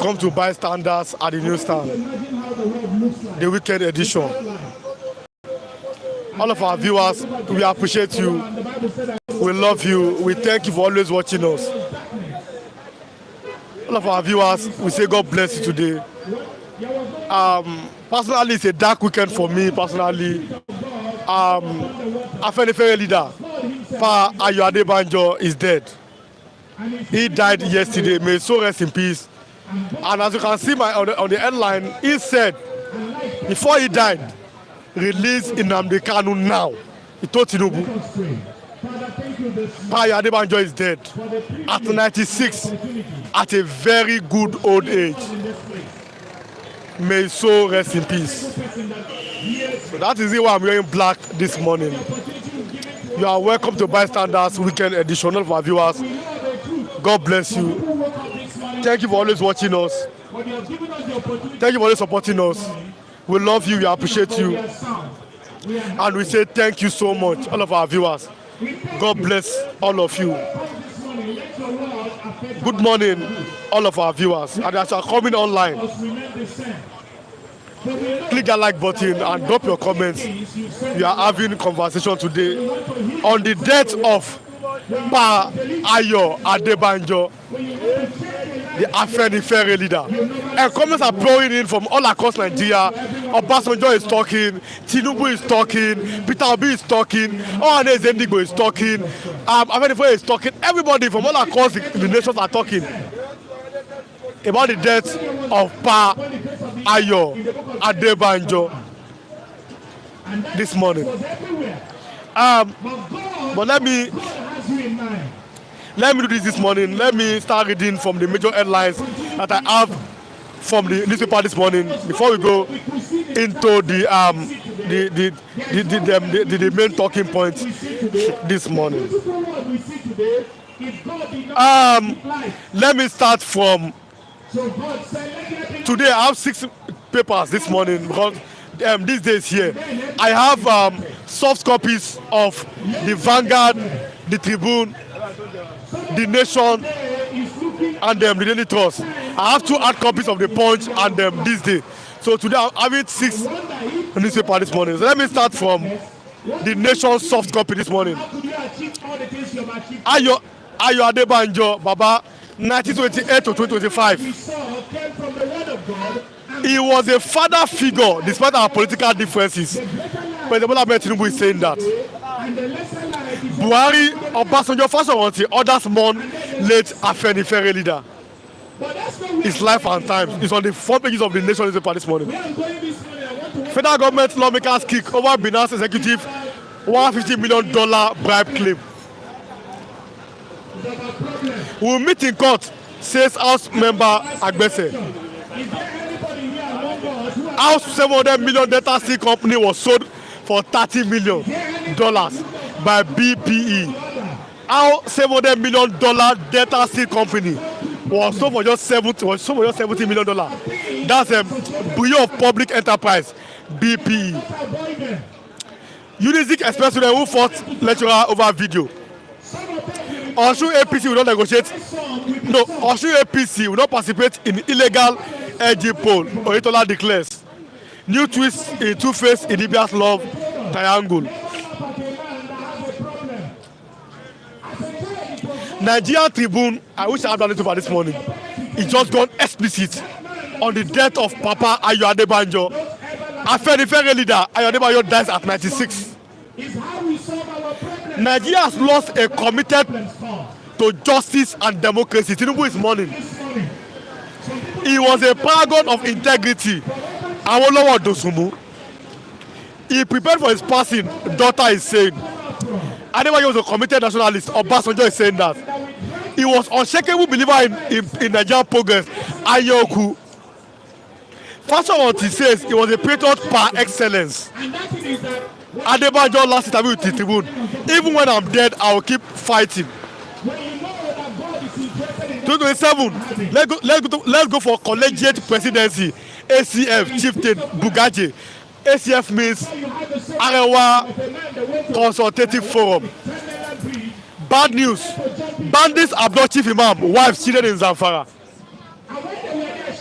Come to bystanders at the newsstand, the weekend edition. All of our viewers, we appreciate you. We love you. We thank you for always watching us. All of our viewers, we say God bless you today. Personally, it's a dark weekend for me. Personally, Afenifere leader, Pa Ayo Adebanjo, is dead. He died yesterday. May his soul rest in peace. And as you can see on the headline, he said, before he died, release Nnamdi Kanu now. He told Tinubu. Pa Ayo Adebanjo is dead at 96, at a very good old age. May his soul rest in peace. So that is why I'm wearing black this morning. You are welcome to Bystanders Weekend Edition. All of our viewers, God bless you. Thank you for always watching us. Thank you for always supporting us. We love you. We appreciate you. And we say thank you so much, all of our viewers. God bless all of you. Good morning, all of our viewers. And as you are coming online, click that like button and drop your comments. We are having a conversation today on the death of Pa Ayo Adebanjo, the Afenifere leader. And comments are pouring in from all across Nigeria. Obasanjo is talking, Tinubu is talking, Peter Obi is talking, Ohanes Endigbo is talking, Afenifere is talking. Everybody from all across the nations are talking about the death of Pa Ayo Adebanjo this morning. But let me do this morning. Let me start reading from the major headlines that I have from the newspaper this morning before we go into the main talking points this morning. Let me start from today. I have 6 papers this morning because these days here I have soft copies of the Vanguard, the Tribune, the Nation, and the Daily Trust. I have 2 hard copies of the Punch and this day. So today I'm having 6 newspapers this morning. So let me start from the Nation soft copy this morning. Ayo Adebanjo, Baba, 1928 to 2025. He was a father figure despite our political differences. President Bola Ahmed Tinubu is saying that. Buhari, Obasanjo, Fashoranti, others mourn late Afenifere leader. His life and times is on the front pages of the Nation newspaper this morning. Federal government lawmakers kick over Binance executive $150 million bribe claim. We will meet in court, says House member Agbese. House $700 million data C company was sold for $30 million by BPE. Our $700 million data C company was sold for just $70 million. That's a Bureau of Public Enterprise, BPE. Unizik Express student who fought lecturer over video. Osun APC will not negotiate. No, Osun APC will not participate in illegal LG poll. Oyetola declares. New twist in Two-Face in Libya's love triangle. Nigeria Tribune, I wish I had done it over this morning. It just gone explicit on the death of Papa Ayo Adebanjo. Afenifere leader Ayo Adebanjo dies at 96. Nigeria has lost a committed to justice and democracy. Tinubu is mourning. He was a paragon of integrity. Awolowo Dosunmu. He prepared for his passing. Daughter is saying. Adebanjo was a committed nationalist. Obasanjo is saying that. He was unshakable believer in Nigerian progress. Ayoku. Fashoranti says he was a patriot par excellence. Adebanjo last interview with the Tribune. Even when I'm dead, I will keep fighting. 2027. Let's go for collegiate presidency. ACF chieftain Bugaje. ACF means Arewa Consultative Forum. Bad news. Bandits abduct chief imam, wife cheated in Zamfara.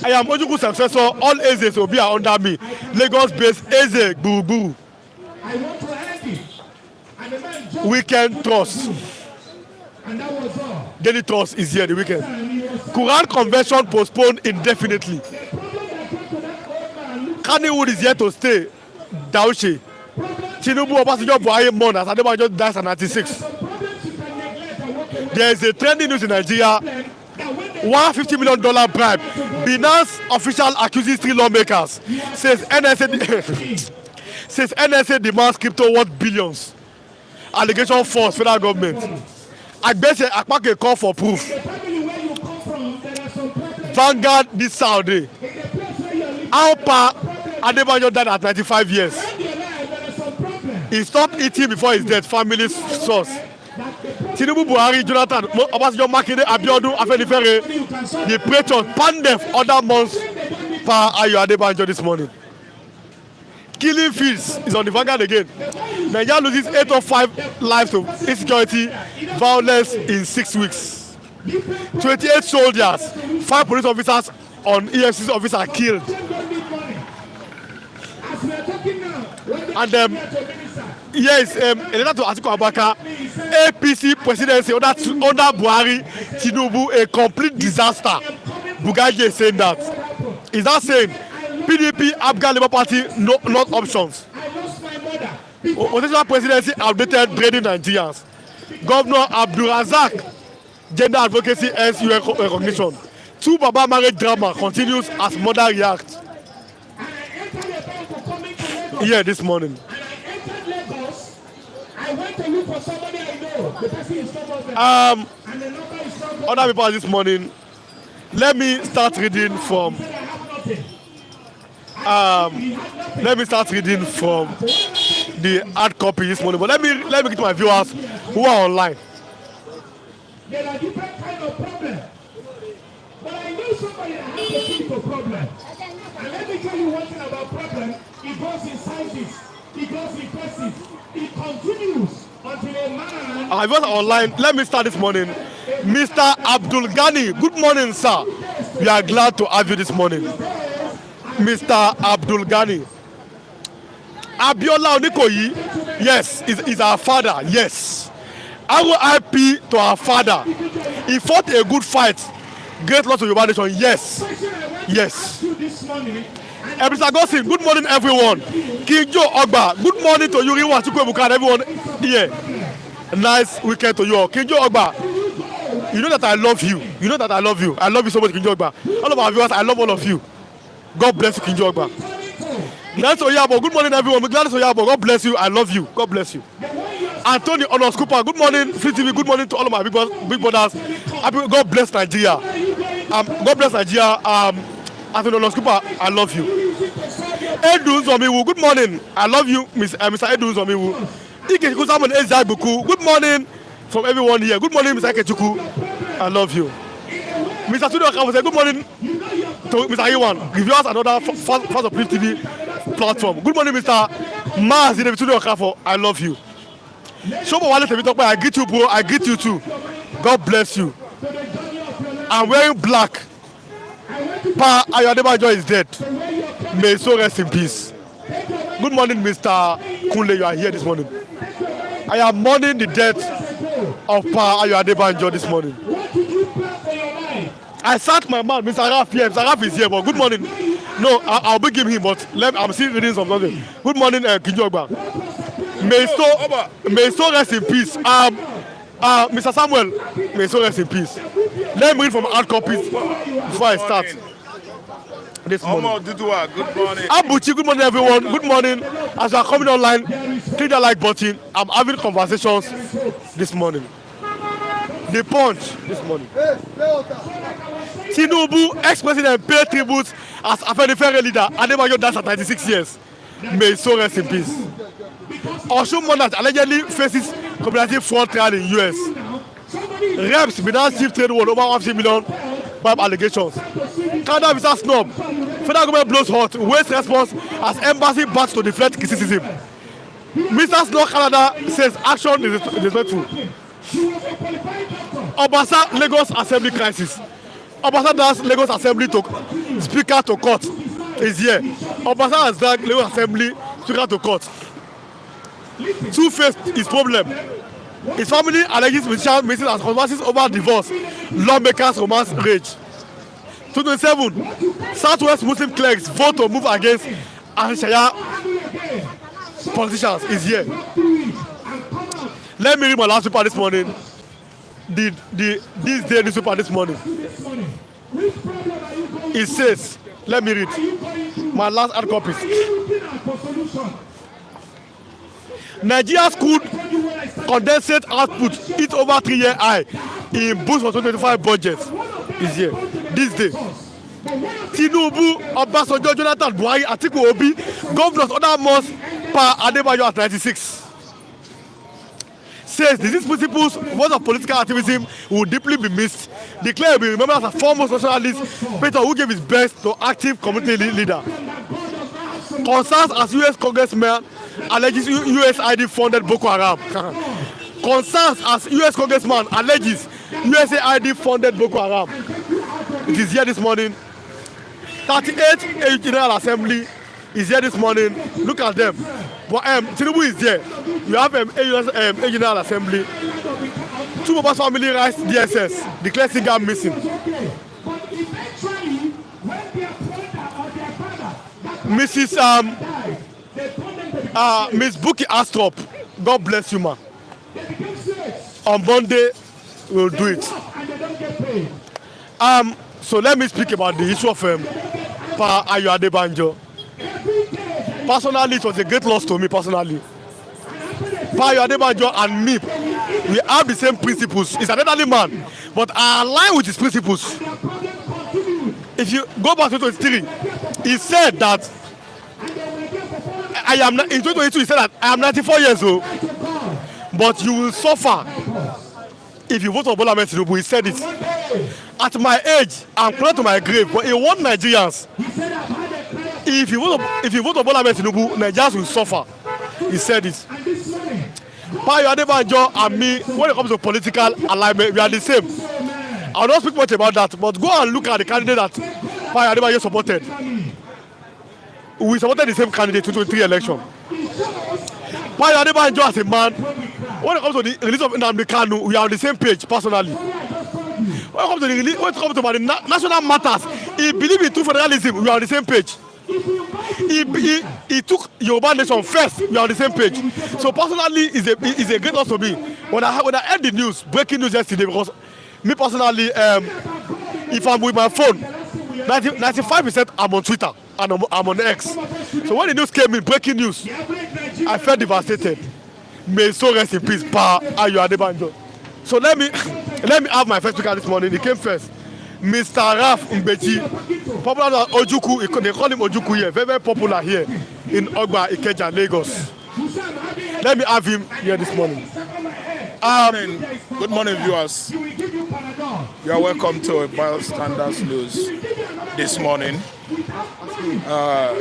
I am Ojuku's successor. All Ezes will be under me. Lagos-based Eze Gburu. Weekend trust. Daily trust is here the weekend. Quran convention postponed indefinitely. Kanu is here to stay. Dauche. Tinubu Obasanjo Buhari mourn as Adebanjo dies at 96. There is a trending news in Nigeria. $150 million bribe. Binance official accuses 3 lawmakers. Says NSA demands crypto worth billions. Allegation false federal government. Agbese Akpake call for proof. Vanguard this Saturday. How pa Adebanjo died at 95 years. He stopped eating before his death. Family source. Tinubu, Buhari, Jonathan, Obasanjo, Makinde, Abiodun, Afenifere, the preachers, Pandef, other months per Ayo Adebanjo this morning. Killing fields is on the vanguard again. Nigeria loses 8 of 5 lives to insecurity, violence in 6 weeks. 28 soldiers, 5 police officers on EFCC officer killed. And yes, a letter to Atiku Abubakar, APC presidency under Buhari, Tinubu, a complete disaster. Bugaji is saying that. Is that saying PDP, Afghan Labour Party, not options? Potential presidency outdated draining Nigerians. Governor Abdul Razak, gender advocacy ends UN recognition. 2 Baba marriage drama continues as mother reacts. Here this morning. Other people this morning. Let me start reading from. The hard copy this morning. But let me get to my viewers who are online. There are different kind of problems. But I know somebody that has a simple problem. And let me tell you one thing about problem. It goes in sizes. It goes in phases. It continues until a man. I was online. Let me start this morning. Mr. Abdul Ghani. Good morning, sir. We are glad to have you this morning. Mr. Abdul Ghani. Abiola Onikoyi. Yes, is our father. Yes. RIP to our father. He fought a good fight. Great loss to Yoruba nation. Yes. Yes. Mr. Gosin, good morning, everyone. King Joe Ogba, good morning to you. Everyone here. Nice weekend to you all. King Joe Ogba, you know that I love you. You know that I love you. I love you so much, King Joe Ogba. All of our viewers, I love all of you. God bless you, King Joe Ogba. Nice Oyabo, good morning, everyone. Gladys Oyabo, God bless you. I love you. God bless you. Anthony Onos Cooper, good morning. Free TV, good morning to all of my big brothers. God bless Nigeria. God bless Nigeria. Anthony Onos Cooper, I love you. Edu Zomiwu, good morning. I love you, Mr. Edu Zomiwu. Ikechukwu Samuel Ezeagbuku, good morning from everyone here. Good morning, Mr. Ikechukwu. I love you. Mr. Studio Akawo say good morning to Mr. Iwan. Reviewers another first of Free TV platform. Good morning, Mr. Maz in the Studio Akawo. I love you. Shobo Wale Temitope, I greet you, bro. I greet you too. God bless you. I'm wearing black. Pa Ayo Adebanjo is dead. May his soul rest in peace. Good morning, Mr. Kunle. You are here this morning. I am mourning the death of Pa Ayo Adebanjo this morning. I sat my man, Mr. Raf here. Mr. Raf is here, but good morning. No, I'll be giving him, but I'm still reading something. Good morning, Kinjogba. May so rest in peace. Mr. Samuel, may so rest in peace. Let me read from hard copies before I start. This morning. Good morning. Abuchi, good morning, everyone. Good morning. As you are coming online, click the like button. I'm having conversations this morning. The Punch this morning. Tinubu, ex-president, paid tributes as Afenifere leader. Adebanjo dies at 96 years. May so rest in peace. Osun Monarch allegedly faces competitive fraud trial in US. Reps Binance chief trade world over 150 million bribe allegations. Canada visa snob. Federal government blows hot. Waste response as embassy bats to deflect criticism. Mr. Snow Canada says action is disrespectful. Obasa Lagos Assembly crisis. Obasa does Lagos Assembly to Speaker to court is here. Obasa has dragged Lagos Assembly Speaker to court. Two-faced his problem. His family alleges musicians missing as controversies over divorce. Lawmakers romance rage. 2027, Southwest Muslim clerics vote to move against Sharia politicians is here. Let me read my last paper this morning. This day newspaper this morning. It says, let me read my last hard copies. Nigeria's crude condensate output hit over 3-year high in boost for 2025 budget is here. This day, Tinubu, Obasanjo, Jonathan, Buhari, Atiku Obi, governors order months per Adebanjo at 96. Says these principles, words of political activism will deeply be missed. Declare will be remembered as a foremost nationalist, Peter who gave his best to active community leader. Concerns as U.S. congressman alleges USAID funded Boko Haram. Concerns as U.S. congressman alleges USAID funded Boko Haram. It is here this morning. 38 General Assembly is here this morning. Look at them. But Tinubu is there. We have a General Assembly. Two members family rights DSS declare singer missing. Mrs. Miss Buki Astrop, God bless you, ma. On Monday, we'll do it. So let me speak about the issue of Pa Adebanjo. Personally, it was a great loss to me personally. Pa Adebanjo and me, we have the same principles. He's an elderly man, but I align with his principles. If you go back to 2023, he said that in 2022 he said that I am 94 years old, but you will suffer if you vote for Bola Ahmed Tinubu. He said it. At my age, I'm close to my grave, but he warned Nigerians. If you vote for Bola Ahmed Tinubu, Nigerians will suffer. He said it. Pa Adebanjo and me, when it comes to political alignment, we are the same. I will not speak much about that, but go and look at the candidate that Pa Adebanjo supported. We supported the same candidate in 2023 election. Pa Adebanjo as a man, when it comes to the release of Nnamdi Kanu, we are on the same page personally. When it comes to the national matters, he believes in true federalism, we are on the same page. He took Yoruba nation first, we are on the same page. So personally, it's a great loss to me. When I heard the news, breaking news yesterday, because me personally, if I'm with my phone, 95% I'm on Twitter and I'm on X. So when the news came in, breaking news, I felt devastated. May so rest in peace, Pa Adebanjo. So let me have my first speaker this morning. He came first. Mr. Raf Mbeji, popular Ojuku, they call him Ojuku here, very, very popular here in Ogba, Ikeja, Lagos. Let me have him here this morning. Good morning, viewers. You are welcome to Bystanders News this morning.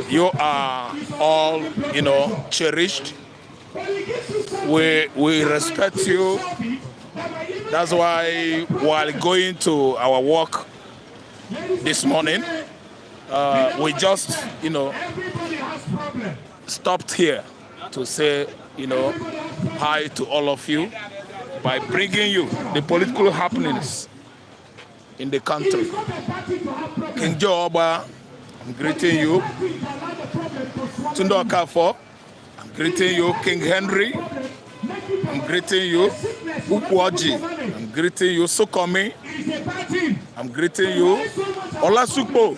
You are all, cherished. We respect you. That's why while going to our work this morning, we just, stopped here to say, hi to all of you by bringing you the political happenings in the country. King Joe Oba, I'm greeting you. Tundo Akafo, I'm greeting you. King Henry, I'm greeting you. Ukwaji, I'm greeting you. Sokomi, I'm greeting you. Olasupo,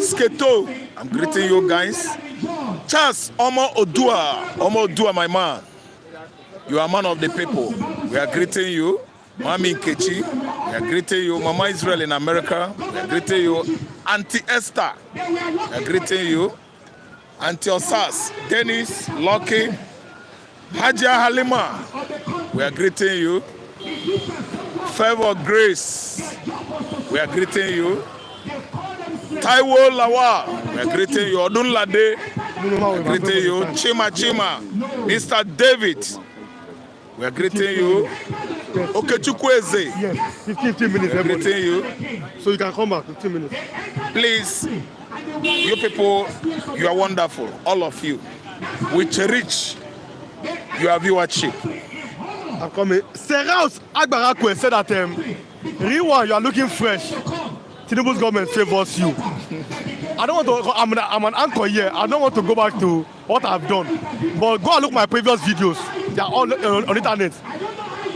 Sketo, I'm greeting you guys. Charles Omo Odua, my man. You are man of the people. We are greeting you. Mami Nkechi, we are greeting you. Mama Israel in America, we are greeting you. Auntie Esther, we are greeting you. Auntie Osas, Dennis, Lucky, Hajia Halima, we are greeting you. Favor Grace, we are greeting you. Taiwo Lawa, we are greeting you. Odunlade, we are greeting you. Chima, Mr. David, we are greeting you. Okay, Chukwueze. Yes, 15 minutes. We are greeting you. So you can come back 15 minutes. Please, you people, you are wonderful, all of you. We cherish your viewership. I'm coming. Seraus Agbarakwe said that Riwa, you are looking fresh. Tinubu's government favors you. I don't want to. I'm an anchor here. I don't want to go back to what I've done. But go and look at my previous videos. They are all on internet.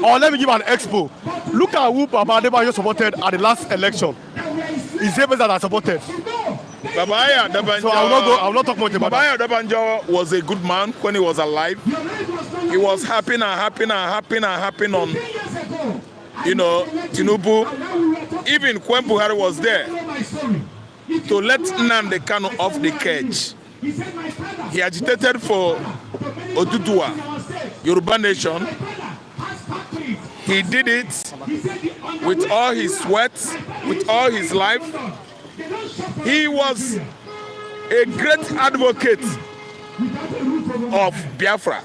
Or let me give an expo. Look at who Baba Adebanjo supported at the last election. It's the that I supported. Baba Adebanjo. So I will not talk much about Baba Adebanjo was a good man when he was alive. He was happy on, you know, Tinubu. Even when Buhari was there, to let Nnamdi Kanu off the cage. He agitated for Oduduwa, Yoruba nation. He did it with all his sweat, with all his life. He was a great advocate of Biafra.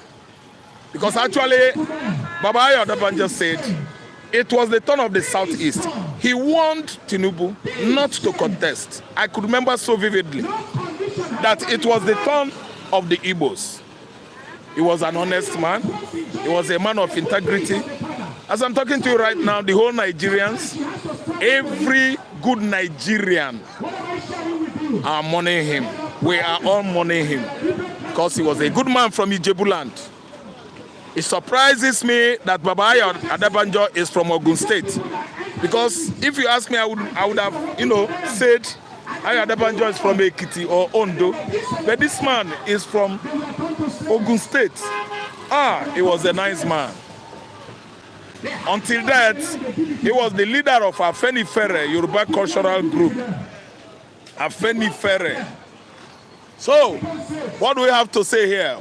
Because actually, Baba Adebanjo said, it was the turn of the Southeast. He warned Tinubu not to contest. I could remember so vividly that it was the turn of the Igbos. He was an honest man. He was a man of integrity. As I'm talking to you right now, the whole Nigerians, every good Nigerian are mourning him. We are all mourning him because he was a good man from Ijebuland. It surprises me that Baba Adebanjo is from Ogun State, because if you ask me, I would have, you know, said Adebanjo is from Ekiti or Ondo, but this man is from Ogun State. He was a nice man. Until that, he was the leader of Afenifere, Yoruba cultural group. Afenifere. So, what do we have to say here?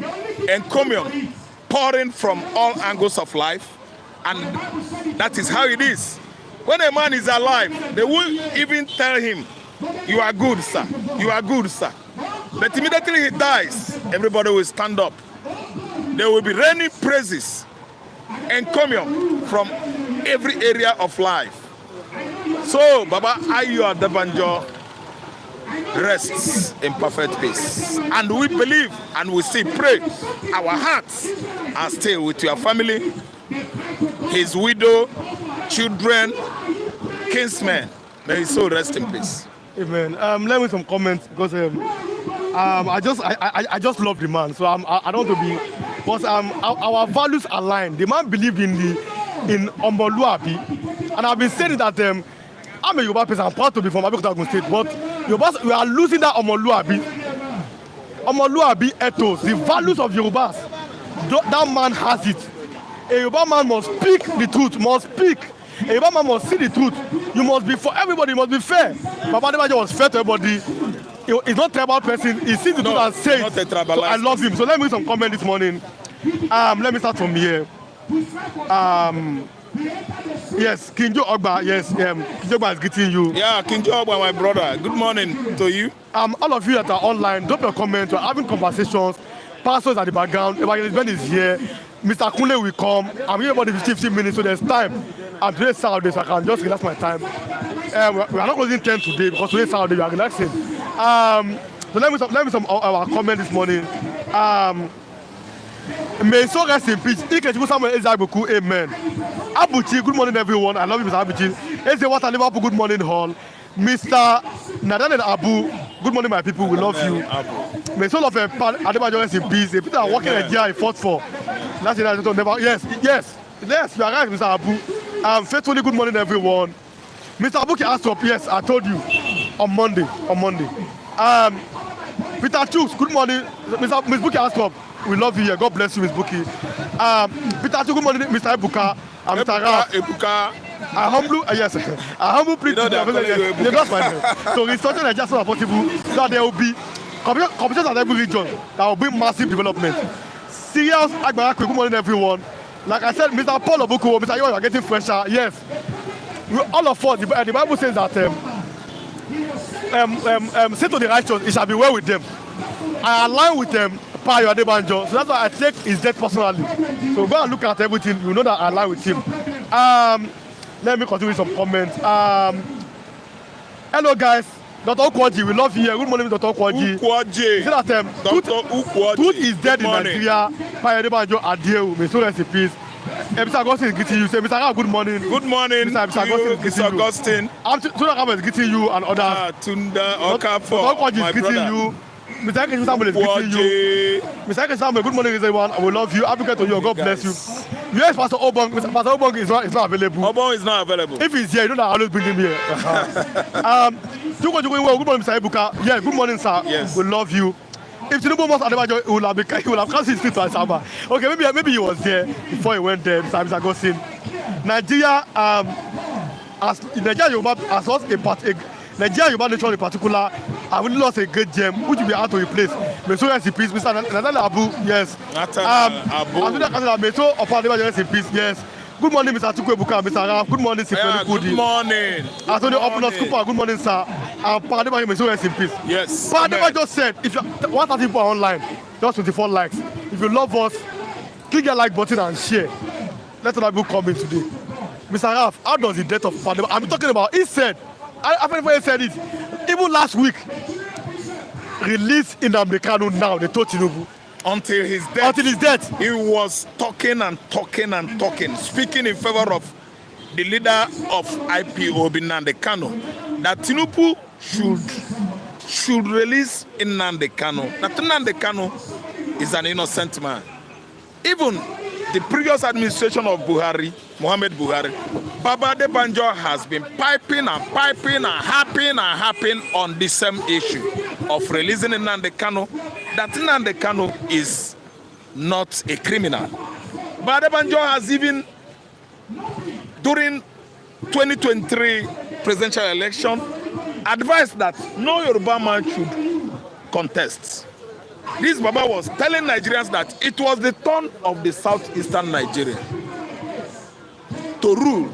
Encomium, pouring from all angles of life, and that is how it is. When a man is alive, they will even tell him, you are good, sir. You are good, sir. But immediately he dies, everybody will stand up. There will be raining praises, encomium from every area of life. So, Baba Adebanjo rests in perfect peace. And we believe and we still pray. Our hearts are still with your family, his widow, children, kinsmen. May his soul rest in peace. Amen. Let me some comments, because I just love the man. So I don't want to be, because our values align. The man believed in Omoluabi, and I've been saying that I'm a Yoruba person. I'm proud to be from Abeokuta State, but Yorubas, we are losing that Omoluabi ethos, the values of Yorubas. That man has it. A Yoruba man must speak the truth, must speak. A Yoruba man must see the truth. You must be for everybody, you must be fair. Baba Adebanjo was fair to everybody. He's not a tribal person. He sees the truth and says it. So I love him. So let me make some comment this morning. Let me start from here. Yes, Kinjo Ogba. Yes, Kinjo Ogba is greeting you. Yeah, Kinjo Ogba, my brother. Good morning to you. All of you that are online, drop your comments. We're having conversations. Pastors at the background. Evangelist Ben is here. Mr. Kunle will come. I'm here about 15 minutes, so there's time. And today's Saturday, so I can just relax my time. We are not closing 10 today because today's Saturday, we are relaxing. So let me some our comment this morning. May so rest in peace. Ikechibu Samuel Ezeabuku, amen. Abuchi, good morning everyone. I love you, Mr. Abuchi. Eze Water Liverpool, good morning all. Mr. Nadan and Abu, good morning my people, we love you. May soul of Adebanjo rest in peace. The people are working a year I fought for. That's it. Never. Yes, you are right, Mr. Abu. Faithfully, good morning everyone. Mr. Abuki asked up, yes, I told you on Monday. Peter Chooks, good morning. Miss Buki asked up. We love you here. God bless you, Miss Buki. Peter Chooks, good morning, Mr. Ebuka. Mr. Raf. Ebuka. I humble plea to the government. So restructure the just as possible so that there will be competition at every region that will bring massive development. Serious Agbarakwe, good morning everyone. Like I said, Mr. Paul Obuku, Mr. Yo, you are getting fresher. Yes. All of us, the Bible says that say to the righteous, it shall be well with them. I align with them, Payo Adebanjo. So that's why I take his death personally. So go and look at everything, you know that I align with him. Let me continue with some comments. Hello guys, Dr. Ukwoji, we love you here. Good morning, Dr. Ukwoji. Ukwoji. You see that Dr. Ukwoji. Truth is dead in Nigeria. By Adebanjo Adieu. May so rest in peace. Mr. Augustine is greeting you. Say, Mr. Augustine, good morning. Good morning, Mr. Augustine is Mr. Augustine. Tunda is greeting you and others. Tunda Okafor, Dr. Ukwoji my is greeting brother. you. Mr. Eke Samuel is greeting you. Mr. Eke Samuel, good morning, everyone. I will love you. Happy birthday to you. God bless you. Yes, Pastor Obong. Pastor Obong is not available. Obong is not available. If he's here, you know that I always bring him here. Good morning, Mr. Ebuka. Yeah, good morning, sir. Yes. We love you. If Tinubu was Adebanjo, he will have come his street to Asaba. Okay, maybe he was there before he went there. Mr. Augustine. Nigeria, Yoruba has lost Nigeria Yoruba nation in particular, I really lost a great gem, which will be hard to replace. May so rest in peace, Mr. Nathan Abu, yes. Abu. May so Opa Adebanjo rest in peace, yes. Good morning, Mr. Tukwe Buka, Mr. Raf. Good morning, Sifeli Kudi. Good morning. Antonio Opulus Cooper, good morning, sir. Pa Adebanjo, may so rest in peace. Yes. Pa Adebanjo just said, if you 1,000 people are online, just 24 likes. If you love us, click the like button and share. Let other people come in today. Mr. Raf, how does the death of Pa Adebanjo? I'm talking about, he said, I said it. Even last week, release Nnamdi Kanu now, they told Tinubu. Until his death. He was talking and talking and talking, speaking in favor of the leader of IPOB, Nnamdi Kanu, that Tinubu should release Nnamdi Kanu. That Nnamdi Kanu is an innocent man. Even the previous administration of Muhammad Buhari, Baba Adebanjo has been piping and harping on the same issue of releasing Nnamdi Kanu, that Nnamdi Kanu is not a criminal. But Adebanjo has even, during 2023 presidential election, advised that no Yoruba man should contest. This Baba was telling Nigerians that it was the turn of the southeastern Nigeria to rule,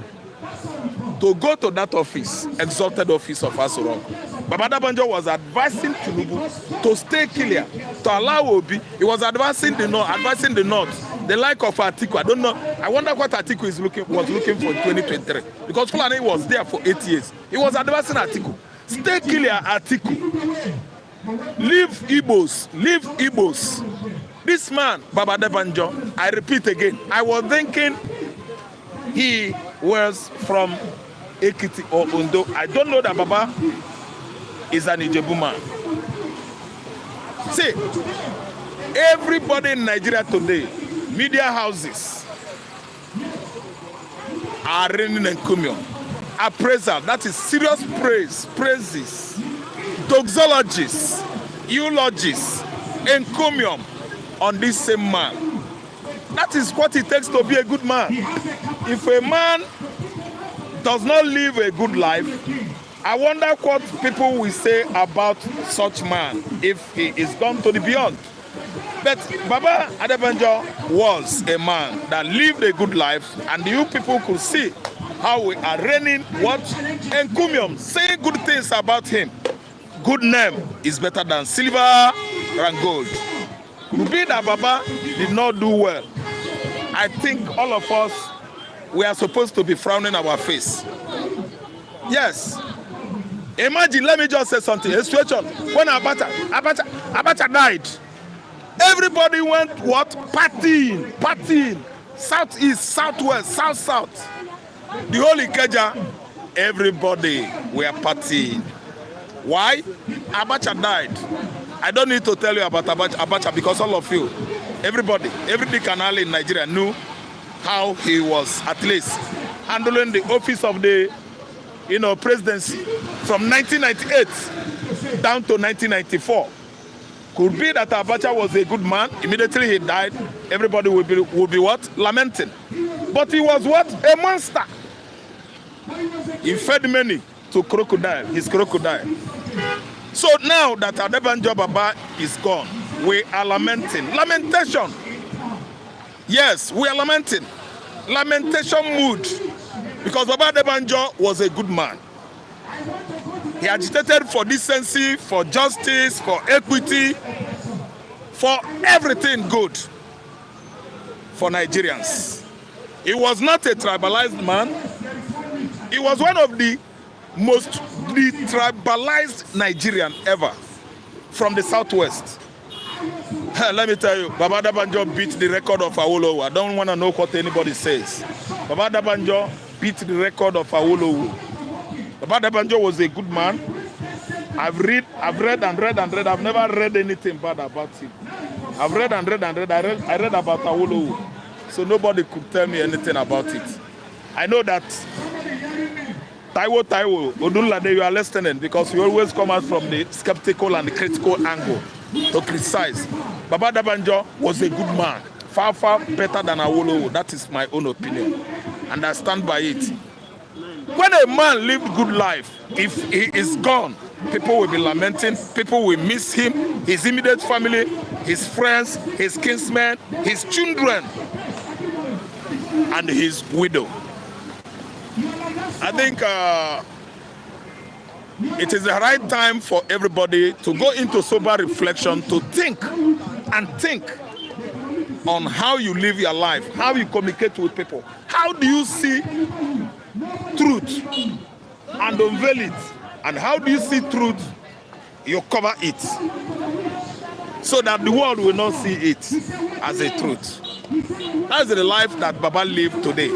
to go to that office, exalted office of Asurok. Baba Adebanjo was advising Tinubu to stay clear, to allow Obi. He was advising the North, the like of Atiku. I don't know. I wonder what Atiku was looking for in 2023. Because Fulani was there for 8 years. He was advising Atiku. Stay clear, Atiku. Leave Igbos. This man, Baba Adebanjo, I repeat again, I was thinking he was from Ekiti or Ondo. I don't know that Baba is an Ijebu man. See, everybody in Nigeria today, media houses are raining encomium. Appraisal, that is serious praises. Doxologists, eulogists, encomium on this same man. That is what it takes to be a good man. If a man does not live a good life, I wonder what people will say about such man if he is gone to the beyond. But Baba Adebanjo was a man that lived a good life, and you people could see how we are raining what encomium, saying good things about him. Good name is better than silver and gold. Could be that Baba did not do well. I think all of us, we are supposed to be frowning our face. Yes. Imagine, let me just say something. A situation when Abacha died. Everybody went what? Partying. Southeast, southwest, south. The whole Ikeja, everybody were partying. Why? Abacha died. I don't need to tell you about Abacha because all of you, everybody, every canal in Nigeria knew how he was at least handling the office of the presidency from 1998 down to 1994. Could be that Abacha was a good man. Immediately he died, everybody would be what? Lamenting. But he was what? A monster. He fed many to his crocodile. So now that Adebanjo Baba is gone, we are lamenting. Lamentation. Yes, we are lamenting. Lamentation mood. Because Baba Adebanjo was a good man. He agitated for decency, for justice, for equity, for everything good for Nigerians. He was not a tribalized man. He was one of the most tribalized Nigerian ever from the southwest. Let me tell you, Baba Adebanjo beat the record of Awolowo. I don't want to know what anybody says. Baba Adebanjo beat the record of Awolowo. Baba Adebanjo was a good man. I've read and read. I've never read anything bad about him. I've read and read. I read about Awolowo. So nobody could tell me anything about it. I know that Taiwo, Odunlade, you are listening because you always come out from the skeptical and the critical angle to criticize. Baba Adebanjo was a good man, far better than Awolowo. That is my own opinion, and I stand by it. When a man lived good life, if he is gone, people will be lamenting, people will miss him, his immediate family, his friends, his kinsmen, his children, and his widow. I think it is the right time for everybody to go into sober reflection, to think on how you live your life, how you communicate with people. How do you see truth and unveil it? And how do you see truth, you cover it, so that the world will not see it as a truth. That's the life that Baba lived today.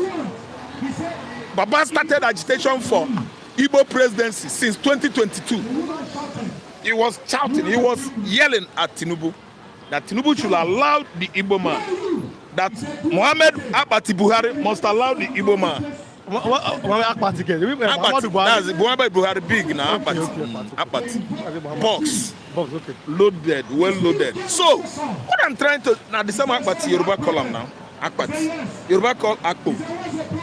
Baba started agitation for Igbo presidency since 2022. He was shouting, he was yelling at Tinubu that Tinubu should allow the Igbo man, that Muhammad Abati Buhari must allow the Igbo man. That's Muhammad Buhari big now. Abati. Box. Okay. Loaded, well loaded. So, what I'm trying to, now the same Akpati Yoruba column now. Akpati. Yoruba call Akpo.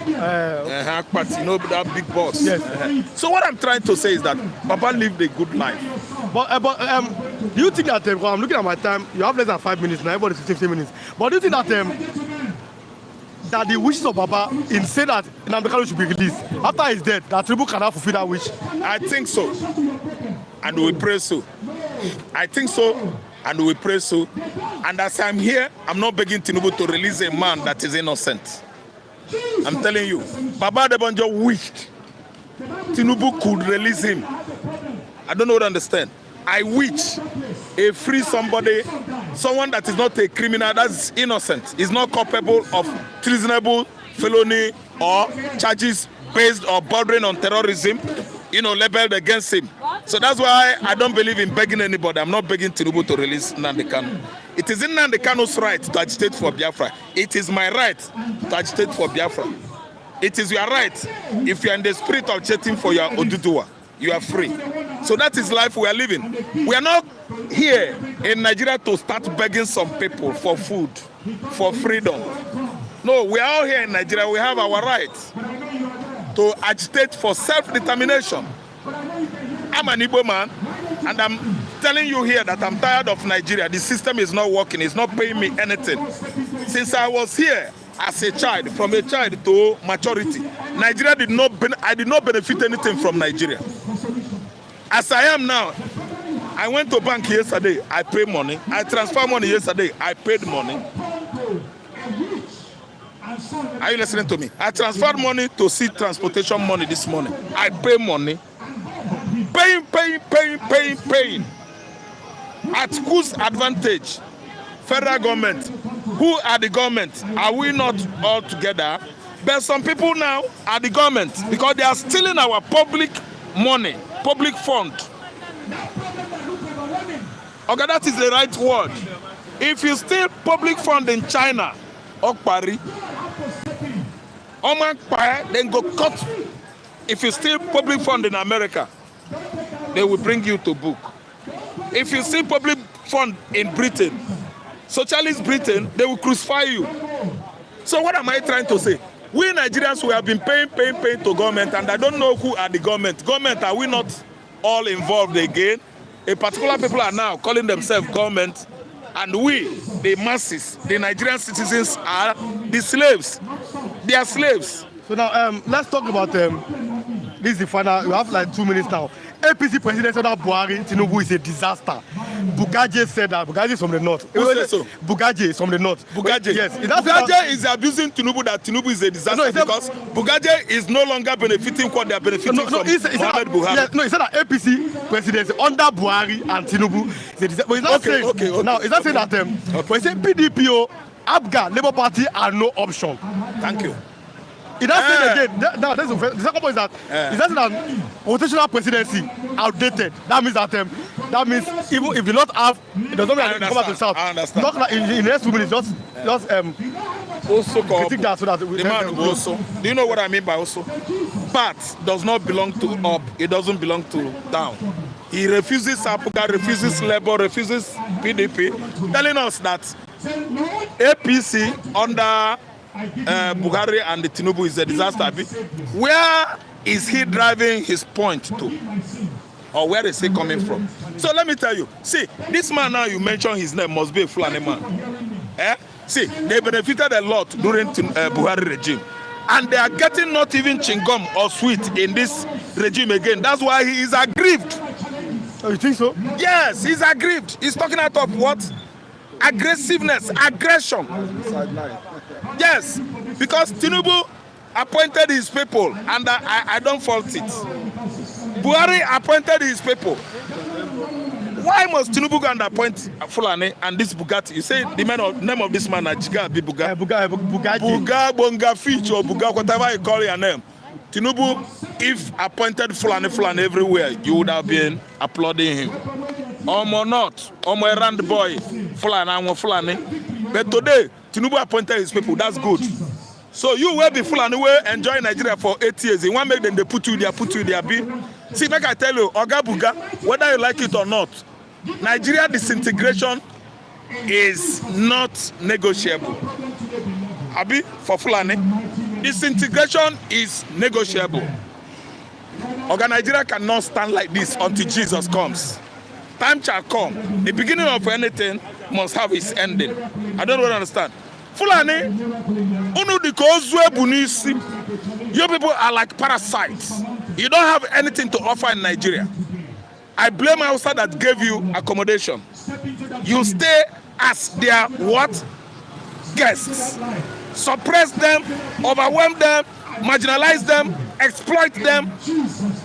Akpati, you know that big boss. Yes. So what I'm trying to say is that Baba lived a good life. But do you think that, I'm looking at my time, you have less than 5 minutes now, everybody's 15 minutes. But do you think that that the wishes of Baba in saying that Nnamdi should be released after he's dead, that Tinubu cannot fulfill that wish? I think so. And we pray so. I think so. And we pray so. And as I'm here, I'm not begging Tinubu to release a man that is innocent. I'm telling you, Baba Adebanjo wished Tinubu could release him. I don't know what to understand. I wish a free somebody, someone that is not a criminal, that's innocent, is not culpable of treasonable felony or charges based or bordering on terrorism, labeled against him. So that's why I don't believe in begging anybody. I'm not begging Tinubu to release Nnamdi Kanu. It is Nnamdi Kanu's right to agitate for Biafra. It is my right to agitate for Biafra. It is your right. If you are in the spirit of chatting for your Oduduwa, you are free. So that is life we are living. We are not here in Nigeria to start begging some people for food, for freedom. No, we are all here in Nigeria. We have our right to agitate for self-determination. I'm an Igbo man, and I'm telling you here that I'm tired of Nigeria. The system is not working. It's not paying me anything. Since I was here as a child, from a child to maturity, Nigeria I did not benefit anything from Nigeria. As I am now, I went to bank yesterday, I paid money. I transferred money yesterday, I paid money. Are you listening to me? I transferred money to see transportation money this morning. I pay money. Paying. At whose advantage? Federal government. Who are the government? Are we not all together? But some people now are the government because they are stealing our public money, public fund. Okay, that is the right word. If you steal public fund in China, Okpari, then go cut. If you steal public fund in America, they will bring you to book. If you steal public fund in Britain, socialist Britain, they will crucify you. So what am I trying to say? We Nigerians, we have been paying to government, and I don't know who are the government. Government, are we not all involved again? A particular people are now calling themselves government, and we, the masses, the Nigerian citizens, are the slaves. They are slaves. So now, let's talk about this is the final. You have like 2 minutes now. APC president said that Buhari, Tinubu is a disaster. Bugaje said that. Bugaje is from the north. Who said so? Bugaje is from the north. Bugaje. Yes. Bugaje is abusing Tinubu that Tinubu is a disaster no, because Bugaje is no longer benefiting what they are benefiting from Muhammad Buhari. Yes, no, he said that APC presidency under Buhari and Tinubu is a disaster. But he's not saying. Okay. Now, he's not saying that. But he's saying PDP, ABGA, Labour Party are no option. Thank you. He doesn't say again. Now, the second point is that he says that rotational presidency outdated. That means that even if you not have, it doesn't mean come back to the south. I understand. Not like in the next 2 minutes, just also critique that so that the man also. Do you know what I mean by also? Part does not belong to up. It doesn't belong to down. He refuses Apuga, refuses Labour, refuses PDP, telling us that APC under Buhari and the Tinubu is a disaster. Where is he driving his point to? Or where is he coming from? So let me tell you. See, this man now you mention his name must be a Fulani man. See, they benefited a lot during Buhari regime. And they are getting not even chingom or sweet in this regime again. That's why he is aggrieved. Oh, you think so? Yes, he's aggrieved. He's talking out of what? Aggressiveness, aggression. Yes, because Tinubu appointed his people, and I don't fault it. Buhari appointed his people. Why must Tinubu go and appoint Fulani and this Bugatti? You say the name of this man is Jiga Buga. Buga, Bonga, Fitch, or Buga, whatever you call your name. Tinubu, if appointed Fulani everywhere, you would have been applauding him. Omo not, Omo errand boy, Fulani. But today, Tinubu appointed his people. That's good. So you will be Fulani will enjoy Nigeria for 8 years. You want to make them they put you there, be. See, make I tell you, Oga Buga, whether you like it or not, Nigeria disintegration is not negotiable. Abi, for Fulani, disintegration is negotiable. Oga Nigeria cannot stand like this until Jesus comes. Time shall come. The beginning of anything must have its ending. I don't really understand. Fulani, you people are like parasites. You don't have anything to offer in Nigeria. I blame Hausa that gave you accommodation. You stay as their what? Guests. Suppress them, overwhelm them, marginalize them, exploit them,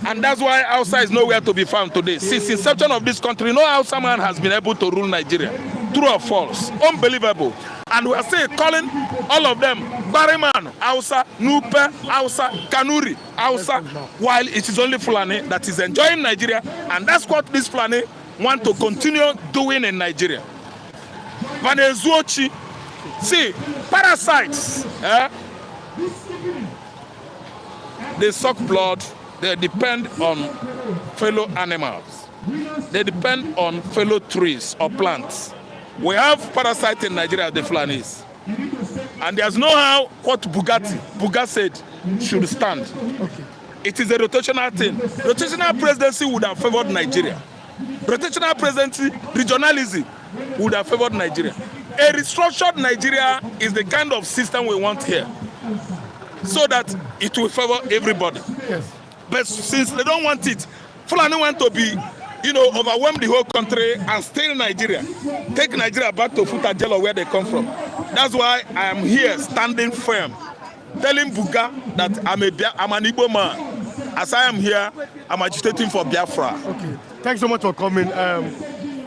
and that's why Hausa is nowhere to be found today. Since inception of this country, no Hausa man has been able to rule Nigeria. True or false? Unbelievable. And we are still calling all of them Bariman, Hausa, Nupe, Hausa, Kanuri, Hausa, while it is only Fulani that is enjoying Nigeria, and that's what this Fulani want to continue doing in Nigeria. Vanezuochi, see, parasites, they suck blood, they depend on fellow animals, they depend on fellow trees or plants. We have parasites in Nigeria, the Fulanis. And there's no how what Buga said should stand. Okay. It is a rotational thing. Rotational presidency would have favored Nigeria. Rotational presidency, regionalism would have favored Nigeria. A restructured Nigeria is the kind of system we want here, so that it will favor everybody. Yes. But since they don't want it, Fulani want to be, overwhelm the whole country and steal Nigeria. Take Nigeria back to Futajelo where they come from. That's why I am here standing firm, telling Buga that I'm an Igbo man. As I am here, I'm agitating for Biafra. Okay. Thanks so much for coming,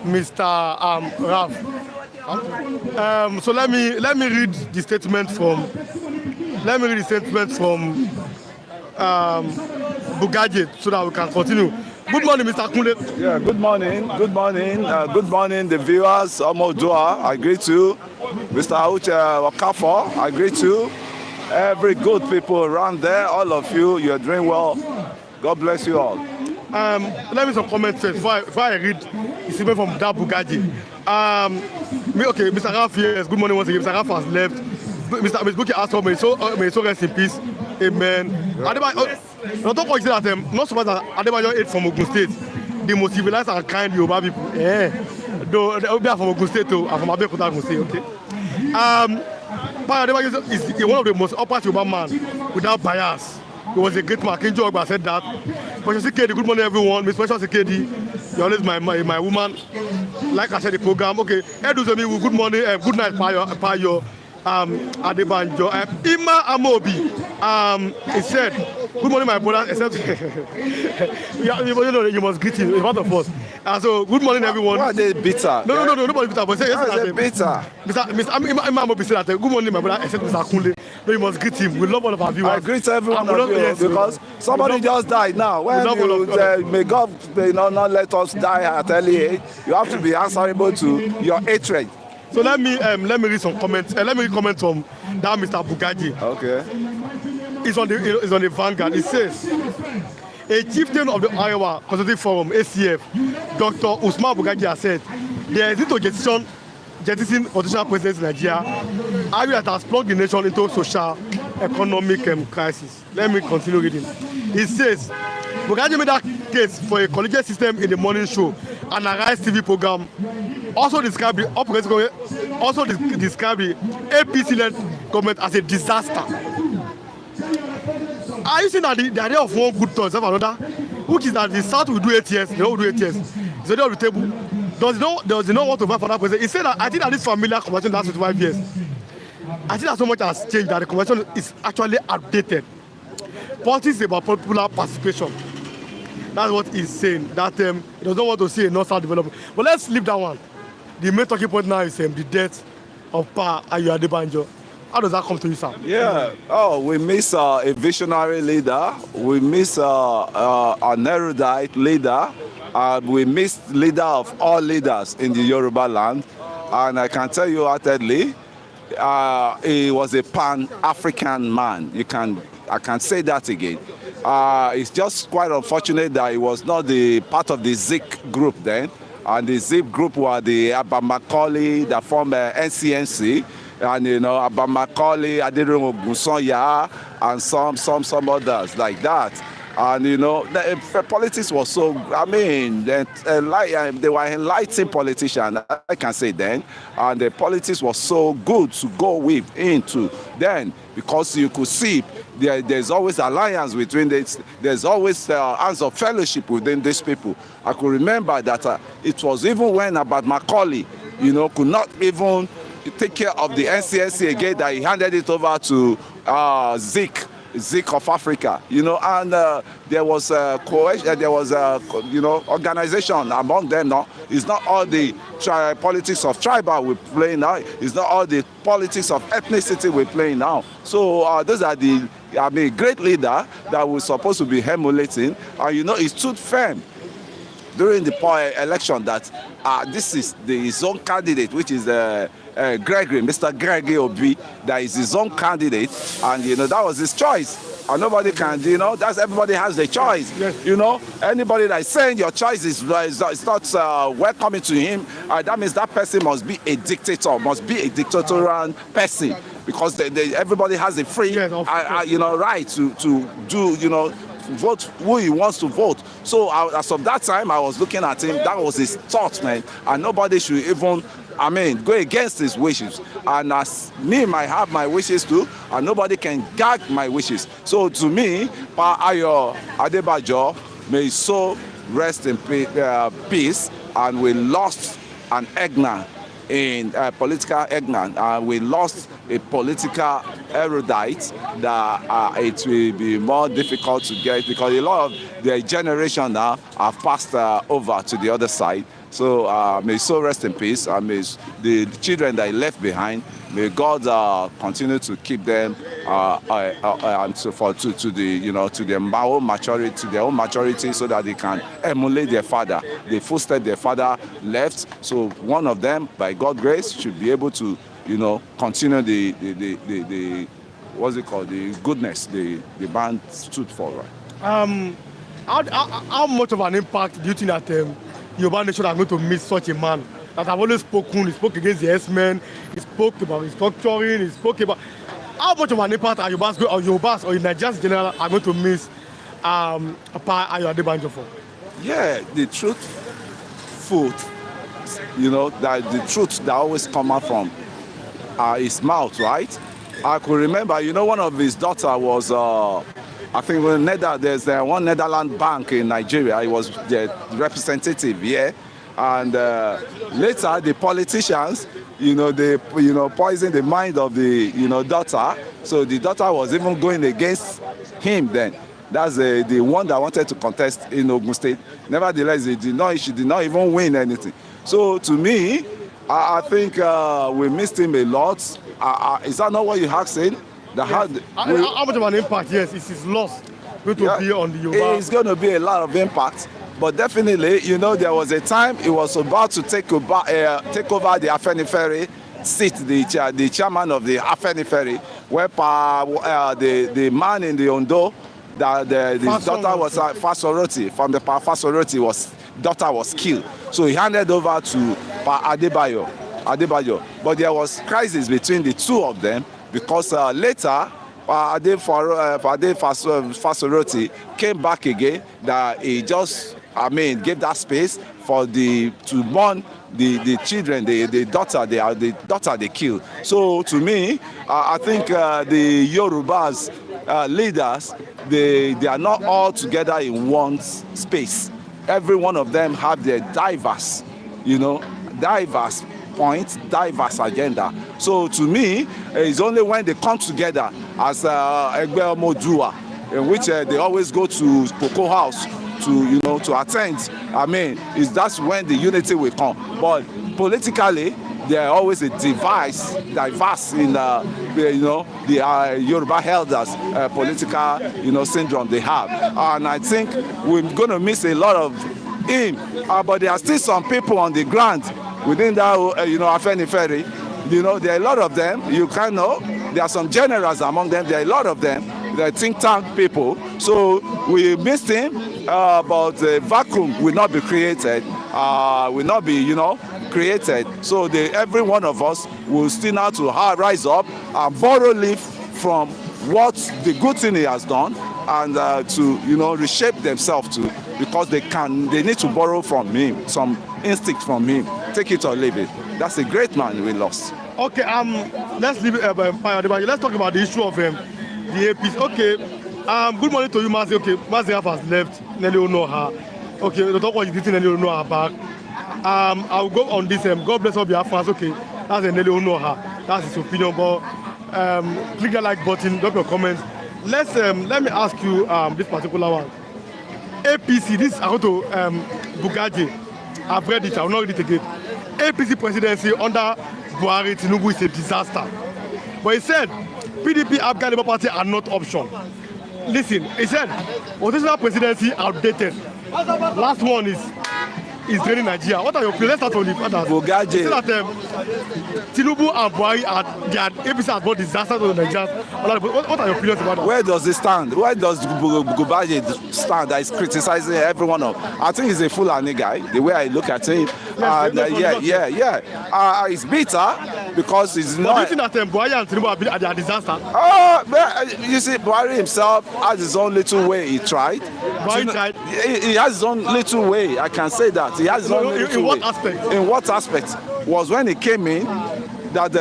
Mr. Raf. So let me read the statement from Bugaje so that we can continue. Good morning, Mr. Kunle. Yeah, good morning. Good morning, the viewers. Omodua, I greet you. Mr. Auche Wakafo, I greet you. Every good people around there, all of you, you're doing well. God bless you all. Let me some comments first before I read the statement from that Bugaje. Okay, Mr. Raf, yes, good morning once again. Mr. Raf has left. Mr. Buki asked for me, so rest in peace. Amen. Adebanjo, not surprised that Adebanjo ate from Ogun State, the most civilized and kind Yoruba people. Though they are from Ogun State too, and from Abeokuta, Ogun State. Okay. Adebanjo is one of the most upright Yoruba man without bias. He was a great man. Kinjo Ogba said that. Special Sekedi, good morning everyone. Miss Special Sekedi, you're always my woman. Like I said, the program. Okay, Eduzemi, good morning, good night, Payo. Adebanjo, Ima Amobi, he said, good morning, my brother, except, you must greet him, it's part of us. So, good morning, everyone. Why are they bitter? No, nobody bitter, but say, Why are they bitter? Mr. Ima Amobi said that, good morning, my brother, except Mr. Kunle. No, you must greet him. We love all of our viewers. I greet everyone of you, yes, because somebody just died now. When may God not let us die at early age, you have to be answerable to your hatred. So let me read some comments. Let me read comments from that Mr. Bugaji. Okay. It's on the Vanguard. It says, a chieftain of the Iowa Consultative Forum (ACF), Dr. Usman Bugaji has said, there is no jettison potential president in Nigeria. That has plunged the nation into social, economic crisis. Let me continue reading. It says, Bugaji made that case for a collegiate system in the morning show and a Rise TV program. Also described the APC-led government as a disaster. Are you saying that the idea of one good thought is another, which is that the South will do 8 years, they will do 8 years. It's already on the table. Does he not want to vote for that president? He said that I think that this familiar conversation lasts 25 years. I think that so much has changed that the conversation is actually outdated. Politics is about popular participation. That's what he's saying. That he doesn't want to see a North-South development. But let's leave that one. The main talking point now is the death of Pa Adebanjo. How does that come to you, sir? Yeah. Oh, we miss a visionary leader. We miss an erudite leader. We miss leader of all leaders in the Yoruba land. And I can tell you heartedly, he was a pan-African man. I can say that again. It's just quite unfortunate that he was not the part of the Zik group then. And the Zip group were the Abamakoli that formed NCNC, and Abamakoli, Adebanjo, Gusonya, and some others like that. And the politics was so, they were enlightened politicians, I can say then, and the politics was so good to go with into then, because you could see there's always alliance between this, there's always hands of fellowship within these people. I could remember that it was even when Abad Macaulay, could not even take care of the NCSC again, that he handed it over to Zik of Africa, and there was organization among them. No, it's not all the politics of tribal we play now. It's not all the politics of ethnicity we play now. So those are the great leader that we're supposed to be emulating, and he stood firm during the election that this is his own candidate, which is Mr. Gregory Obi, that is his own candidate, and that was his choice. And nobody can, that's everybody has the choice. Yes. Anybody that is saying your choice is not welcoming to him, that means that person must be a dictator, must be a dictatorial person, because everybody has a free, right to do, vote who he wants to vote. So as of that time, I was looking at him. That was his thought, man, and nobody should even go against his wishes. And as me, I have my wishes too, and nobody can gag my wishes. So to me, Pa Adebanjo, may his soul rest in peace. And we lost an Egnan in political Egnan. We lost a political erudite that it will be more difficult to get, because a lot of the generation now have passed over to the other side. So may his soul rest in peace, and may the children that he left behind, may God continue to keep them and so forth to their own maturity, so that they can emulate their father, the footsteps their father left. So one of them, by God's grace, should be able to continue the what's it called, the goodness the band stood for. Right? How much of an impact do you think that Yoruba nation are going to miss such a man that have always spoken? He spoke against the S-men, he spoke about restructuring, he spoke about how much of an impact are Yorubas or Nigerians in general are going to miss Pa Adebanjo for? Yeah, the truth, that the truth that always come out from his mouth, right? I could remember, one of his daughter was I think there's one Netherlands bank in Nigeria. He was the representative here, and later the politicians, they poisoned the mind of the daughter. So the daughter was even going against him then. That's the one that wanted to contest in Ogun State. Nevertheless, she did not even win anything. So to me, I think we missed him a lot. Is that not what you have said? How much of an impact, yes, is his loss going to be on the Yoruba? It's going to be a lot of impact. But definitely, there was a time he was about to take over the Afenifere seat, the chairman of the Afenifere, where the man in the Ondo, his daughter was Fasoroti, from the Fasoroti daughter was killed. So he handed over to Adebanjo. But there was crisis between the two of them, because later Fasoroti came back again, that he just gave that space for to mourn the children, the daughter they killed. So to me, I think the Yorubas leaders, they are not all together in one space. Every one of them have their diverse points, diverse agenda. So to me, it's only when they come together as Egbe Omodua, in which they always go to Cocoa House to attend. That's when the unity will come. But politically, there are always a diverse in the Yoruba elders political syndrome they have, and I think we're going to miss a lot of him. But there are still some people on the ground within that Afenifere. There are a lot of them. There are some generals among them. There are a lot of them. The think tank people. So we missed him, but a vacuum will not be created. Created. So every one of us will still have to rise up and borrow leaf from what the good thing he has done, and to reshape themselves too, because they need to borrow from him, some instinct from him. Take it or leave it. That's a great man we lost. Okay, let's leave it. Let's talk about the issue of the APC. Okay, good morning to you, Mazi. Okay, Mazi has left. Nelly Onoha. Okay, the talk about you getting Nelly Onoha back. I'll go on this. God bless all your fans. Okay, that's Nelly Onoha. That's his opinion. But click the like button, drop your comments. Let me ask you this particular one. APC. This I go to Bugaji. I've read it. I will not read it again. APC presidency under Buhari Tinubu is a disaster. But he said PDP Abga Labour Party are not option. Listen, he said original presidency outdated. Last one is draining Nigeria. What are your opinions? Let's start on the others. Bugaji. He said that Tinubu and Buhari their APC has brought disaster to the Nigerians. What are your opinions about that? Where does it stand? Where does Bugaji stand that is criticizing everyone of? I think he's a Fulani guy, the way I look at him. He's bitter because he's not. Do you think that Buhari and Tinubu are a disaster? You see, Buhari himself has his own little way he tried. Buhari tried? He has his own little way, I can say that. He has his own little in what way. aspect? In what aspect? Was when he came in, that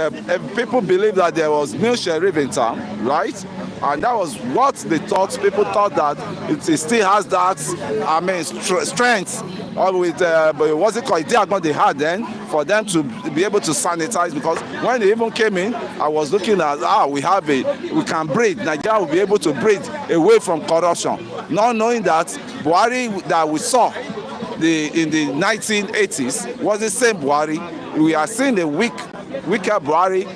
people believed that there was new sheriff in town, right? And that was what they thought. People thought that it still has that, strength. Or with, but what's it called? They had then for them to be able to sanitize. Because when they even came in, I was looking at we can breathe. Nigeria will be able to breathe away from corruption. Not knowing that Buhari that we saw in the 1980s was the same Buhari. We are seeing the weaker Buhari,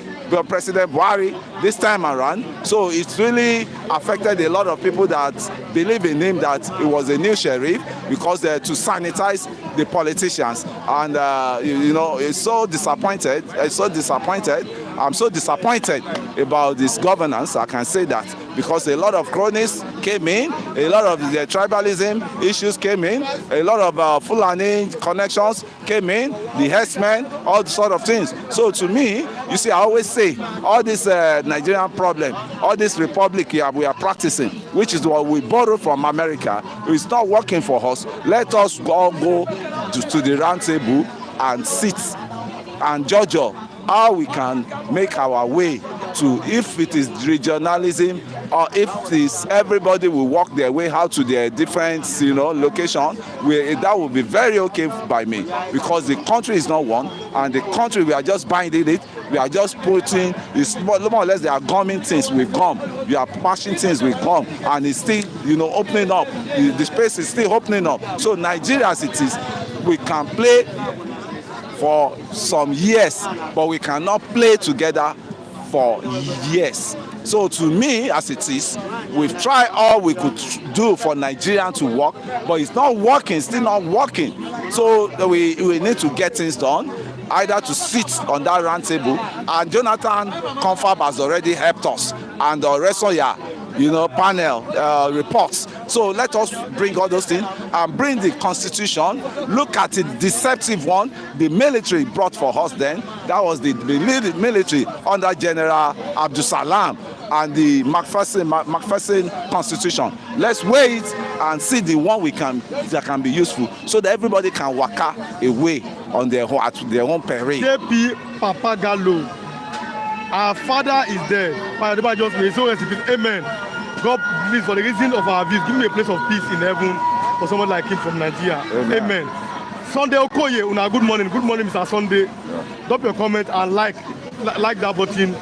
President Buhari this time around. So it's really affected a lot of people that believe in him, that he was a new sheriff, because to sanitize the politicians. And it's so disappointed. I'm so disappointed about this governance. I can say that because a lot of cronies came in, a lot of the tribalism issues came in, a lot of Fulani connections came in, the herdsmen, all sort of things. So to me, you see, I always say all this Nigerian problem, all this republic here we are practicing, which is what we borrow from America, it's not working for us. Let us all go to the round table and sit and judge how we can make our way to, if it is regionalism or if everybody will walk their way out to their different, location, that would be very okay by me, because the country is not one, and the country, we are just binding it. We are just putting, it's more or less, they are gumming things with gum. We are mashing things with gum, and it's still, opening up. The space is still opening up. So Nigeria as it is, we can play for some years, but we cannot play together for years. So to me, as it is, we've tried all we could do for Nigeria to work, but it's not working, still not working. So we need to get things done, either to sit on that round table, and Jonathan Confab has already helped us, and the rest of panel reports. So let us bring all those things and bring the constitution, look at the deceptive one the military brought for us then. That was the military under General Abdul Salam, and the Macpherson constitution. Let's wait and see the one that can be useful, so that everybody can waka away on their own parade. JP Papagallo, our father is there. Adebanjo, may so rest in peace. Amen. God, please, for the reason of our views, give me a place of peace in heaven for someone like him from Nigeria. Amen. Sunday Okoye, una good morning. Good morning, Mr. Sunday. Drop your comment and like that button.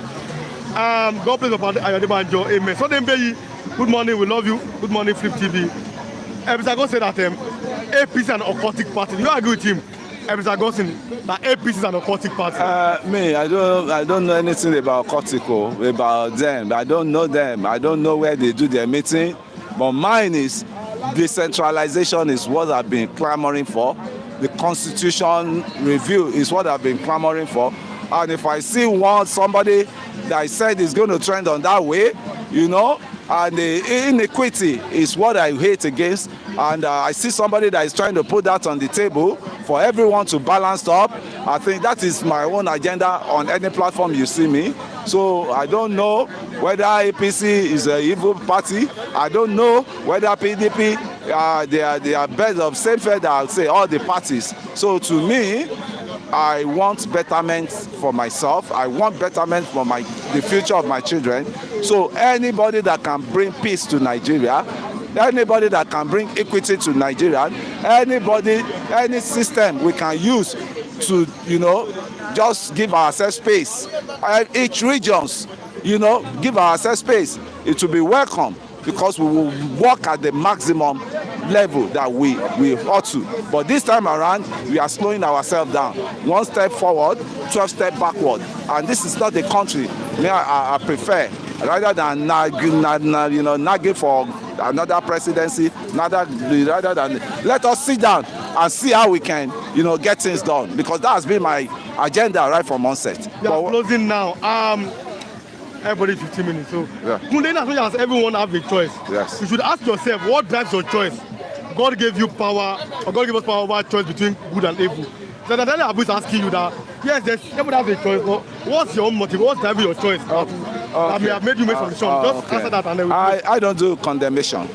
God bless Adebanjo. Amen. Sunday Mbeyi, good morning. We love you. Good morning, Flip TV. Mr. God said that APC is an occultic party. You agree with him? Mr. Gossin, that APC is an occultic party. I don't know anything about occultic, about them. I don't know them. I don't know where they do their meeting. But mine is decentralization is what I've been clamoring for. The constitution review is what I've been clamoring for. And if I see somebody that I said is going to trend on that way, and the inequity is what I hate against, and I see somebody that is trying to put that on the table for everyone to balance up, I think that is my own agenda on any platform you see me. So I don't know whether APC is an evil party. I don't know whether PDP, they are birds of same feather, I would say, all the parties. So to me, I want betterment for myself. I want betterment for the future of my children. So anybody that can bring peace to Nigeria, anybody that can bring equity to Nigeria, any system we can use to, just give ourselves space. Each regions, give ourselves space. It will be welcome, because we will work at the maximum level that we ought to. But this time around, we are slowing ourselves down. 1 step forward, 12 steps backward. And this is not the country I prefer. Rather than nagging for another presidency, rather than let us sit down and see how we can, get things done. Because that has been my agenda right from onset. We are closing now. Everybody 15 minutes. So, as long as everyone have a choice, yes, you should ask yourself, what drives your choice? God gave you power, or God gave us power over choice between good and evil. So Daniel Abu is asking you that, yes, everybody have a choice, but what's your own motive? What's driving your choice? I may have made you make some decision. Just answer that, and then I don't do condemnation.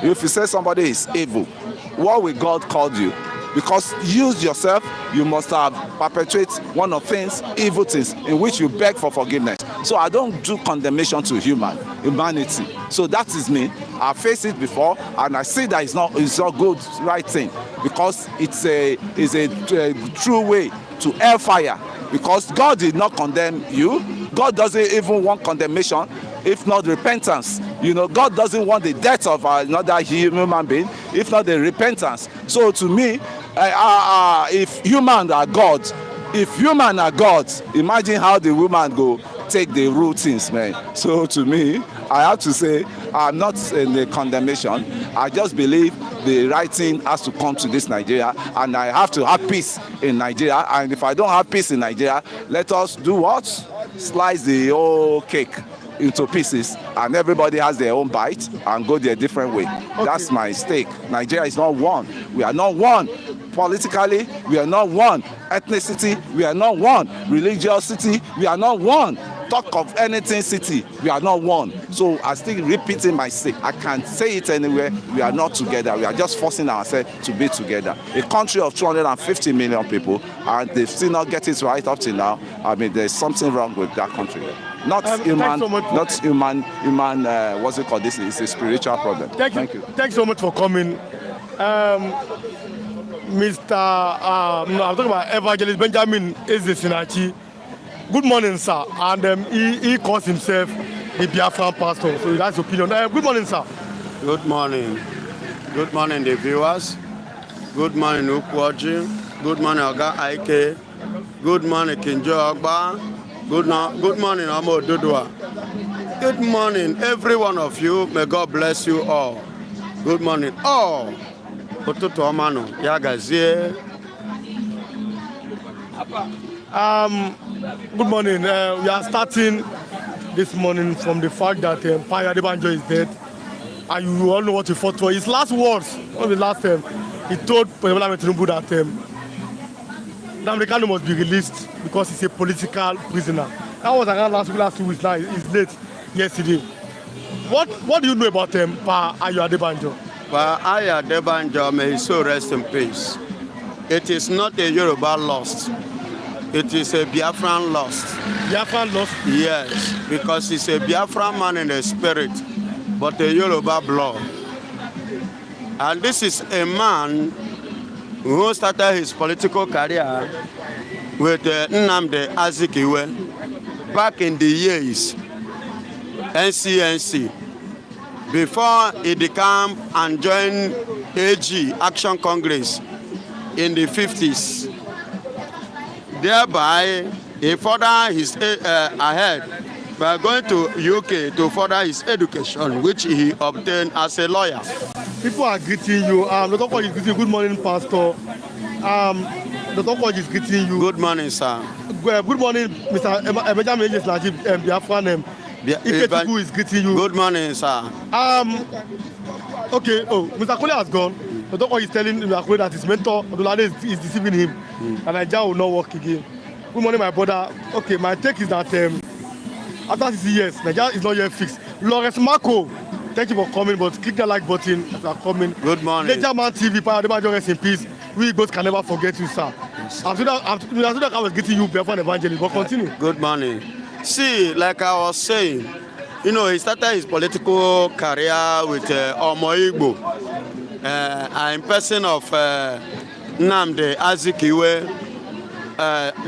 If you say somebody is evil, what will God call you? Because use yourself, you must have perpetrate one of things, evil things, in which you beg for forgiveness. So I don't do condemnation to humanity. So that is me. I faced it before, and I see that it's not good, right thing, because it's a true way to hellfire. Because God did not condemn you. God doesn't even want condemnation, if not repentance. God doesn't want the death of another human being, if not the repentance. So to me, if humans are gods, imagine how the woman go take the routines, man. So to me, I have to say, I'm not in the condemnation. I just believe the right thing has to come to this Nigeria, and I have to have peace in Nigeria. And if I don't have peace in Nigeria, let us do what? Slice the whole cake into pieces, and everybody has their own bite and go their different way. Okay. That's my stake. Nigeria is not one. We are not one. Politically, we are not one. Ethnicity, we are not one. Religiosity, we are not one. talk of anything city, we are not one. So I still repeating myself. I can't say it anywhere. We are not together. We are just forcing ourselves to be together. A country of 250 million people, and they still not get it right up till now. I mean, there's something wrong with that country. Not human, so much. not human. What's it called? This is a spiritual problem. Thank you. Thanks so much for coming. Mr. I'm talking about Evangelist Benjamin Ezesinachi. Good morning, sir. And he calls himself the Biafran pastor. So that's his opinion. Good morning, sir. Good morning. Good morning, the viewers. Good morning, Ukwaji. Good morning, Oga Aike. Good morning, Kinjo Ogba. Good morning, Amo Dudua. Good morning, every one of you. May God bless you all. Good morning, all. Otutu Omano, Yagazie. Good morning. We are starting this morning from the fact that Adebanjo is dead. And you all know what he fought for. His last words, one of the last time, he told President Tinubu that Nnamdi Kanu must be released because he's a political prisoner. That was around last 2 weeks now. He's late yesterday. What do you know about Adebanjo? Adebanjo, may his soul rest in peace. It is not a Yoruba lost. It is a Biafran lost. Biafran lost? Yes, because he's a Biafran man in the spirit, but a Yoruba blood. And this is a man who started his political career with Nnamdi Azikiwe back in the years, NCNC, before he became and joined AG, Action Congress, in the 50s. Thereby, he furthered his ahead by going to UK to further his education, which he obtained as a lawyer. People are greeting you. Dr. Kwaj is greeting you. Good morning, Pastor. Dr. Kwaj is greeting you. Good morning, sir. Good morning, Mr. Benjamin Ezesinachi, Biafran. Ikechukwu is greeting you. Good morning, sir. Okay. Oh, Mr. Kole has gone. Dr. Kwaj is telling Mr. Kole that his mentor, Odolade, is deceiving him, and Nigeria will not work again. Good morning, my brother. Okay, my take is that after 60 years, Nigeria is not yet fixed. Lawrence Marco, thank you for coming, but click the like button as you are coming. Good morning. Nature Man TV, Adebanjo, rest in peace. We both can never forget you, sir. I'm sure that I was getting you before an evangelist, but continue. Good morning. See, like I was saying, you know, he started his political career with Omo Igbo, in person of Nnamdi Azikiwe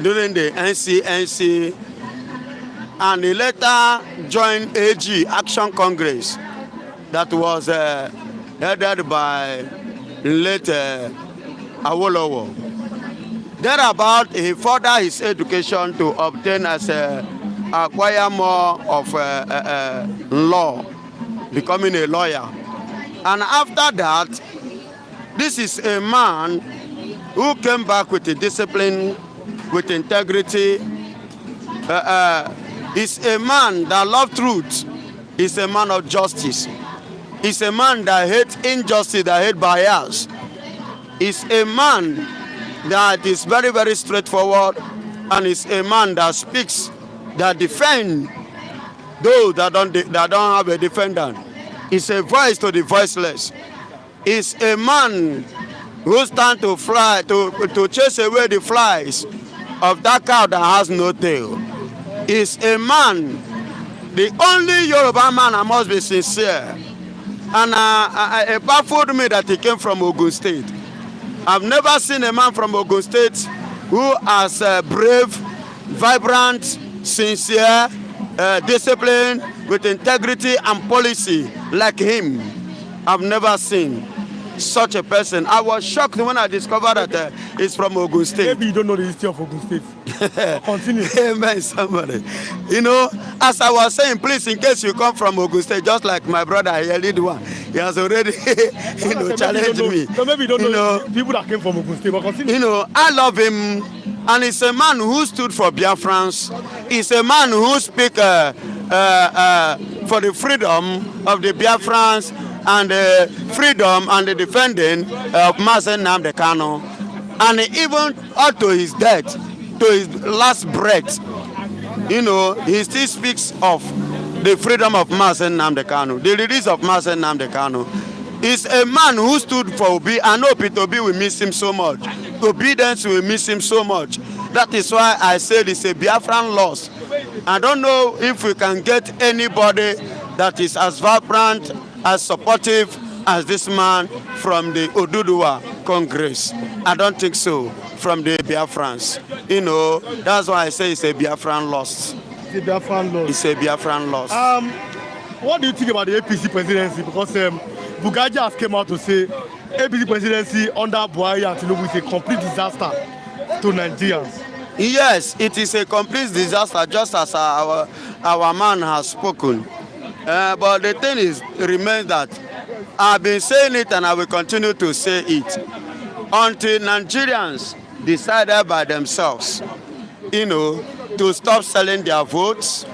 during the NCNC, and he later joined AG, Action Congress, that was headed by late Awolowo. Thereabout, he furthered his education to obtain acquire more of law, becoming a lawyer. And after that, this is a man who came back with a discipline, with integrity. He's a man that loves truth. He's a man of justice. He's a man that hates injustice, that hates bias. He's a man that is very, very straightforward, and he's a man that speaks, that defends those that don't have a defendant. He's a voice to the voiceless. He's a man who stands to fly, to chase away the flies of that cow that has no tail. He's a man, the only Yoruba man, I must be sincere. And it baffled me that he came from Ogun State. I've never seen a man from Ogun State who is brave, vibrant, sincere, disciplined, with integrity and policy like him. I've never seen such a person. I was shocked when I discovered that he's from Ogun State. Maybe you don't know the history of Ogun State. Continue. Amen, somebody. You know, as I was saying, please, in case you come from Ogun State, just like my brother here, lead one, he has already, challenged me. So maybe you don't know people that came from Ogun State, but continue. You know, I love him, and he's a man who stood for Biafrans. He's a man who speaks for the freedom of the Biafrans and the freedom and the defending of Master Nnamdi Kanu. And even up to his death, to his last breath, You know, he still speaks of the freedom of Mazi Nnamdi Kanu, the release of Mazi Nnamdi Kanu. He's a man who stood for Obi. I know Peter Obi will miss him so much. Obedience will miss him so much. That is why I said it's a Biafran loss. I don't know if we can get anybody that is as vibrant, as supportive as this man from the Oduduwa Congress. I don't think so, from the Biafrans. You know, that's why I say it's a Biafran loss. It's a Biafran loss. It's a Biafran loss. What do you think about the APC presidency? Because Bugaja has came out to say APC presidency under Buhari and Tinubu is a complete disaster to Nigerians. Yes, it is a complete disaster, just as our man has spoken. But the thing is, remains that I've been saying it and I will continue to say it until Nigerians decided by themselves, you know, to stop selling their votes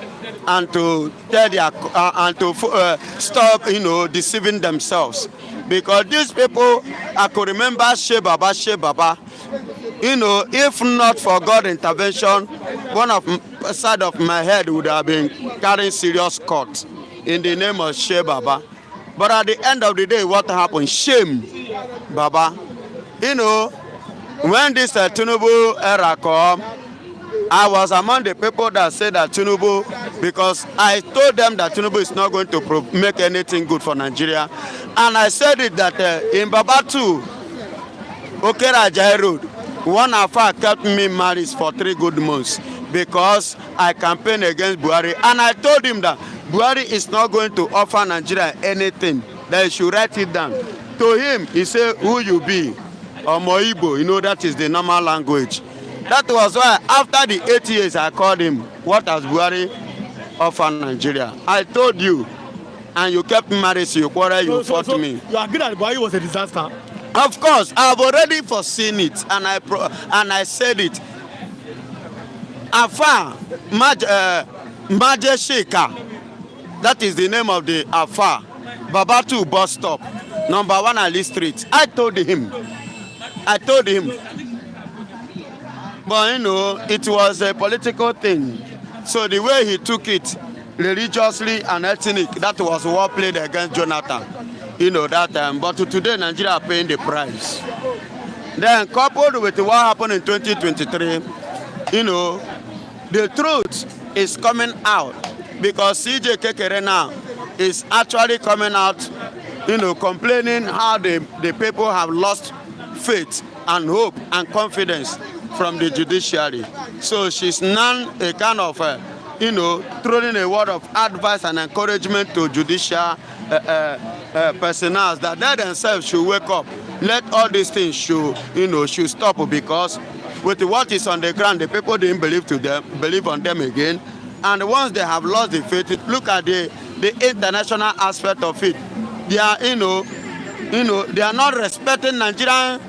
and to tell their stop, you know, deceiving themselves. Because these people, I could remember Shebaba. You know, if not for God's intervention, one of side of my head would have been carrying serious cut in the name of Shebaba. But at the end of the day, what happened? Shame, Baba. You know, when this Tinubu era come, I was among the people that said that Tinubu, because I told them that Tinubu is not going to make anything good for Nigeria. And I said it that in Baba 2, Okera Jai Road, one affair kept me married for 3 good months because I campaigned against Buhari. And I told him that Buhari is not going to offer Nigeria anything, that he should write it down. To him, he said, who you be? Omoibo, you know, that is the normal language. That was why after the 8 years I called him, what has Buhari offered Nigeria? I told you, and you kept me married, so you quarrel, you fought me. You agree that Buhari was a disaster? Of course, I've already foreseen it, and I said it. Afar, Majeshika, that is the name of the Afar, Babatu bus stop, number 1 Ali Street. I told him. But you know, it was a political thing. So the way he took it, religiously and ethnic, that was what played against Jonathan. You know, that time. But today, Nigeria are paying the price. Then coupled with what happened in 2023, you know, the truth is coming out. Because CJ Kekere now is actually coming out, you know, complaining how the people have lost faith and hope and confidence from the judiciary. So she's now a kind of, you know, throwing a word of advice and encouragement to judicial personnel that they themselves should wake up. Let all these things should stop, because with what is on the ground, the people didn't believe on them again. And once they have lost the faith, look at the international aspect of it. They are, they are not respecting Nigerian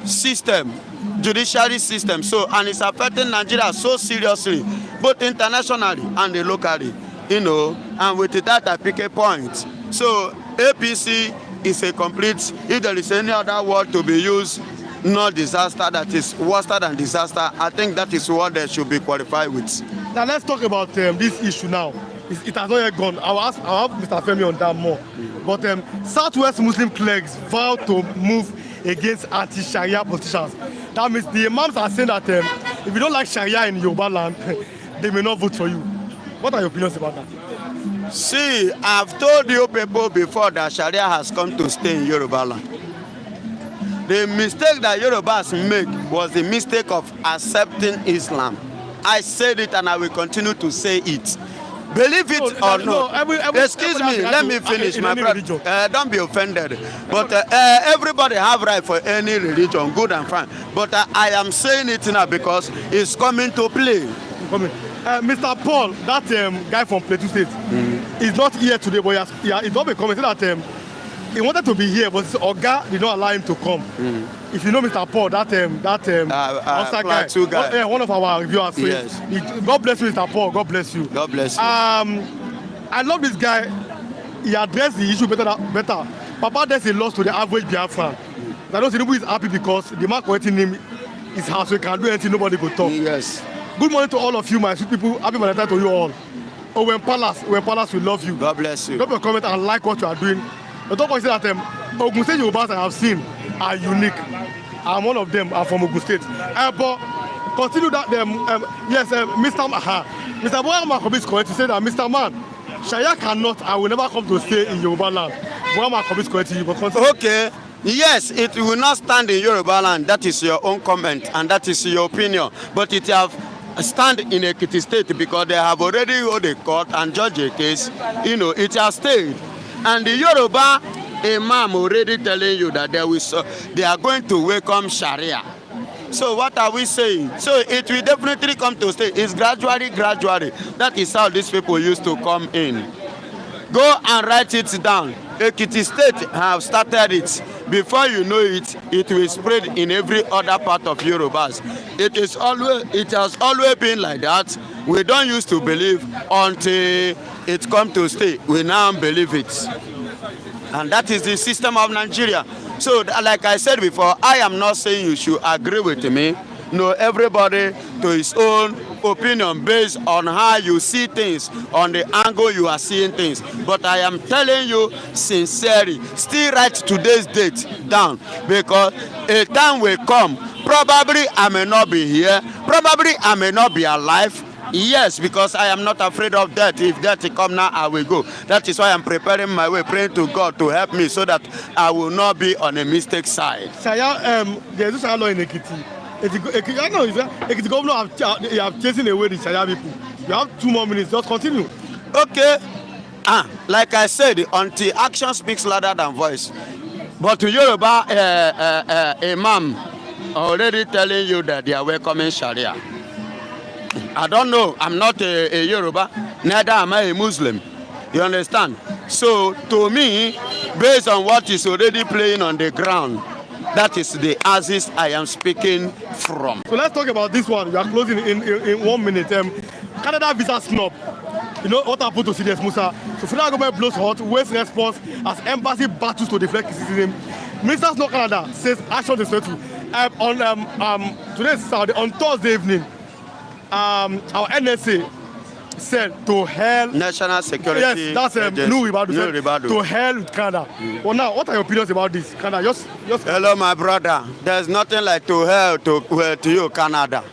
system, judiciary system. So, and it's affecting Nigeria so seriously, both internationally and locally, and with that I pick a point. So APC is a complete, if there is any other word to be used, not disaster, that is worse than disaster, I think that is what they should be qualified with. Now let's talk about this issue now. It has not yet gone. I'll have Mr. Femi on that more. But Southwest Muslim clerics vow to move against anti-Sharia politicians. That means the imams are saying that if you don't like Sharia in Yoruba land, they may not vote for you. What are your opinions about that? See, I've told you people before that Sharia has come to stay in Yoruba land. The mistake that Yorubas made was the mistake of accepting Islam. I said it and I will continue to say it. Believe it or not. Excuse me, let me finish, my brother. Don't be offended. But everybody have right for any religion, good and fine. But I am saying it now because it's coming to play. Mr. Paul, that guy from Plateau State, is not here today, but he's not been commenting that he wanted to be here, but his Oga did not allow him to come. If you know Mr. Paul, that guy, one of our viewers. Yes. God bless you, Mr. Paul. God bless you. God bless you. I love this guy. He addressed the issue better. Papa, there's a loss to the average Biafran. I know Tinubu is happy because the man collecting him is house, so he can do anything, nobody could talk. Yes. Good morning to all of you, my sweet people. Happy Valentine to you all. Owen Palace, we love you. God bless you. Drop your comment and like what you are doing. But don't consider that Ogun State Yorubas I have seen are unique. I'm one of them. I'm from Ogun State. But continue that. Yes, Mr. Mr. Boya Makobi is correct to say that Mr. Man, Shaya cannot and will never come to stay in Yoruba land. Boya Makobi is correct to you. Okay. Yes, it will not stand in Yoruba land. That is your own comment and that is your opinion. But it have stand in Ekiti State because they have already held a court and judged a case. You know, it has stayed. And the Yoruba Imam already telling you that they are going to welcome Sharia. So what are we saying? So it will definitely come to stay. It's gradually. That is how these people used to come in. Go and write it down. Ekiti State have started it. Before you know it, it will spread in every other part of Yorubas. It has always been like that. We don't used to believe until it come to stay. We now believe it. And that is the system of Nigeria. So like I said before, I am not saying you should agree with me. No, everybody to his own opinion based on how you see things, on the angle you are seeing things. But I am telling you sincerely, still write today's date down because a time will come. Probably I may not be here. Probably I may not be alive. Yes, because I am not afraid of death. If death come now, I will go. That is why I'm preparing my way, praying to God to help me so that I will not be on a mistake side. Shaya, there's this law in Ekiti. I know Ekiti governor have chasing away the Shaya people. You have 2 more minutes. Just continue. Okay. Like I said, until action speaks louder than voice. But to Yoruba, Imam already telling you that they are welcoming Sharia. I don't know. I'm not a Yoruba. Neither am I a Muslim. You understand? So to me, based on what is already playing on the ground, that is the axis I am speaking from. So let's talk about this one. We are closing in 1 minute. Canada visa snub. You know what happened to CDS Musa? So federal government blows hot, waits response as embassy battles to deflect criticism. Ministers of Canada says action is faithful. Today is Saturday. On Thursday evening, our NSA said to hell. National Security. Yes, that's Ribadu. To hell with Canada. Well, now, what are your opinions about this? Canada, just. Hello, my brother. There's nothing like to hell to you, Canada.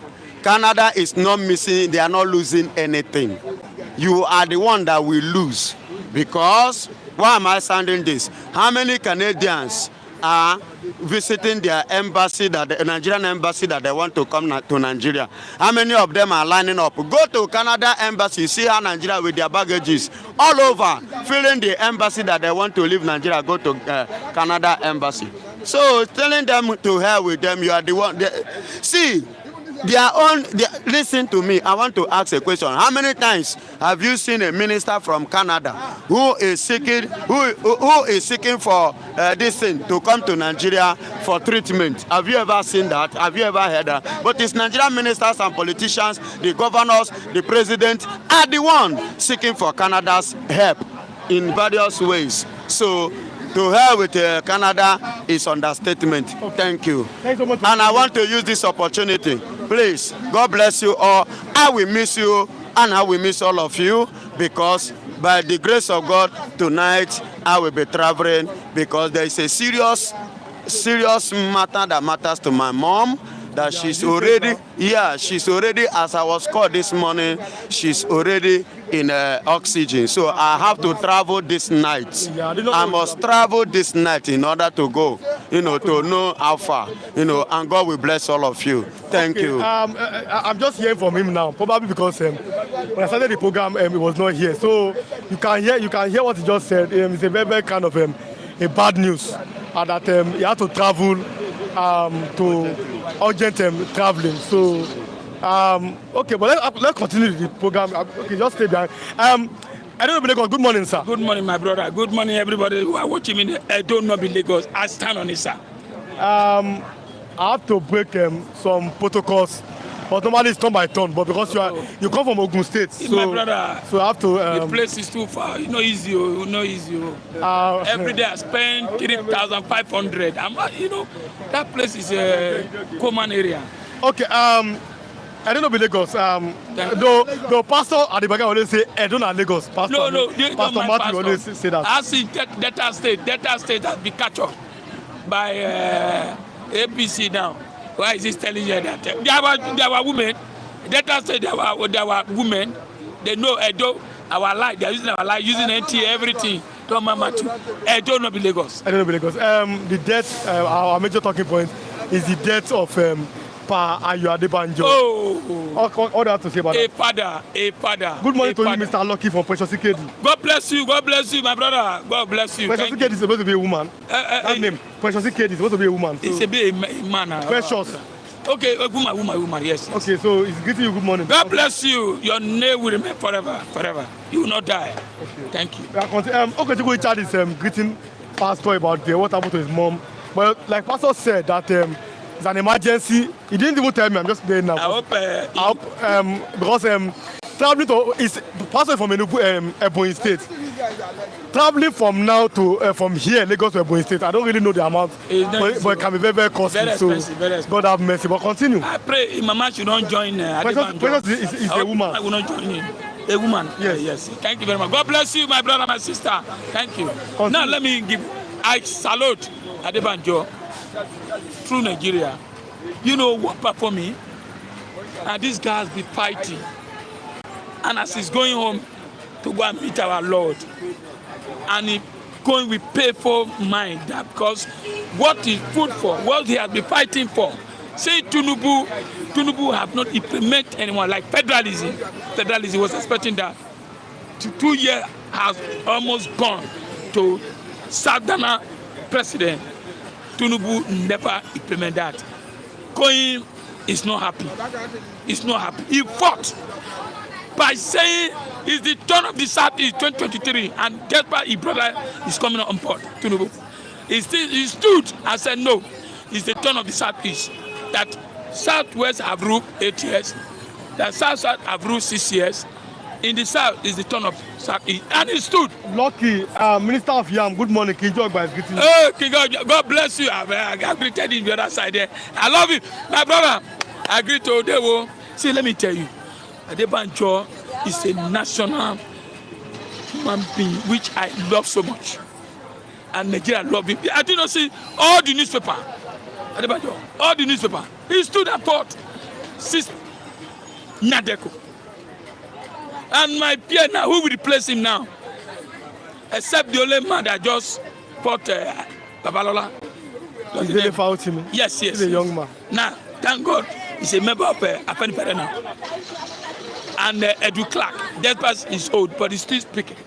Canada is not missing. They are not losing anything. You are the one that will lose. Because, why am I sounding this? How many Canadians are visiting their embassy, the Nigerian embassy that they want to come to Nigeria? How many of them are lining up? Go to Canada embassy, see how Nigeria with their baggages all over, filling the embassy that they want to leave Nigeria, go to Canada embassy. So telling them to hell with them, you are the one. See, listen to me. I want to ask a question. How many times have you seen a minister from Canada who is seeking for this thing to come to Nigeria for treatment? Have you ever seen that? Have you ever heard that? But it's Nigerian ministers and politicians, the governors, the president are the one seeking for Canada's help in various ways. So to hell with Canada is understatement. Okay. Thank you. Thanks so much. And I want to use this opportunity. Please, God bless you all. I will miss you and I will miss all of you because by the grace of God, tonight I will be traveling because there is a serious matter that matters to my mom. That she's already, as I was called this morning, she's already in oxygen. So I have to travel this night. I must travel this night in order to go, to know how far, and God will bless all of you. Thank you. I'm just hearing from him now, probably because when I started the program, he was not here. So you can hear what he just said. It's a very, very kind of a bad news that he had to travel to urgent traveling. So okay, but let's continue the program. Okay, just stay behind. I don't know, Lagos. Good morning, sir. Good morning, my brother. Good morning, everybody who are watching me. I don't know Lagos. I stand on it, sir. I have to break some protocols, but normally it's turn by turn. But because you come from Ogun State, so my brother, so I have to. The place is too far. It's not easy. Every day I spend 3,500. That place is a common area. Okay. I don't know be Lagos. Though Pastor Adebanjo always say I don't know Lagos. Pastor Pastor Matthew always say that. I see Delta State has been captured by APC now. Why is he telling you that? There were women. Delta State there were women. They know Edo, our life. They are using our life, using NT, everything. Don't mama too. I don't know be Lagos. I don't know be Lagos. The death, our major talking point is the death of Pa Ayo Adebanjo. Oh, All that to say about that. A father. Good morning to you, Mr. Lucky from Precious Ikedi. God bless you, my brother. God bless you. Precious Ikedi is supposed to be a woman. That name, Precious Ikedi is supposed to be a woman. So. It's a bit a man. Precious. Okay, woman, yes. Okay, so it's greeting you good morning. God bless you. Your name will remain forever. You will not die. Okay. Thank you. Okay, Chad is greeting Pastor about what happened to his mom. But like Pastor said that it's an emergency. He didn't even tell me. I'm just there now. I hope because traveling to Pastor from Ebonyi State. Traveling from now to from here Lagos to Ebonyi State, I don't really know the amount, but it can be very, very costly. Very expensive, very expensive. God have mercy. But continue. I pray Mama should not join. Precious is a woman. I will not join in. A woman. Yes. Thank you very much. God bless you, my brother, my sister. Thank you. Continue. Now let me give. I salute Adebanjo through Nigeria. You know what for me? And these guys be fighting, and as he's going home to go and meet our Lord, and he going with painful mind that because what he fought for, what he has been fighting for. Say Tinubu have not implemented anyone like federalism. Federalism was expecting that. 2 years has almost gone to Southern president. Tinubu never implement that. Going is not happy. He's not happy. He fought by saying it's the turn of the Southeast 2023, and despite his brother is coming on board, Tinubu. He stood and said no, it's the turn of the Southeast. That Southwest have ruled 8 years, that South have ruled 6 years. In the South is the turn of Southeast, and he stood. Lucky, Minister of Yam, good morning. King George by greeting. King George, God bless you. I greeted him the other side there. I love you, my brother. I greet you, Dewo. See, let me tell you, Adebanjo is a national human being which I love so much, and Nigeria love him. I did not see all the newspaper. Adebanjo, all the newspaper. He stood and fought since Nadeko. And my peer now, who will replace him now? Except the only man that just fought Babalola. He's really fighting me. Yes. He's a young man. Now, thank God, he's a member of Afenifere now. And Edu Clark, that person is old, but he's still speaking.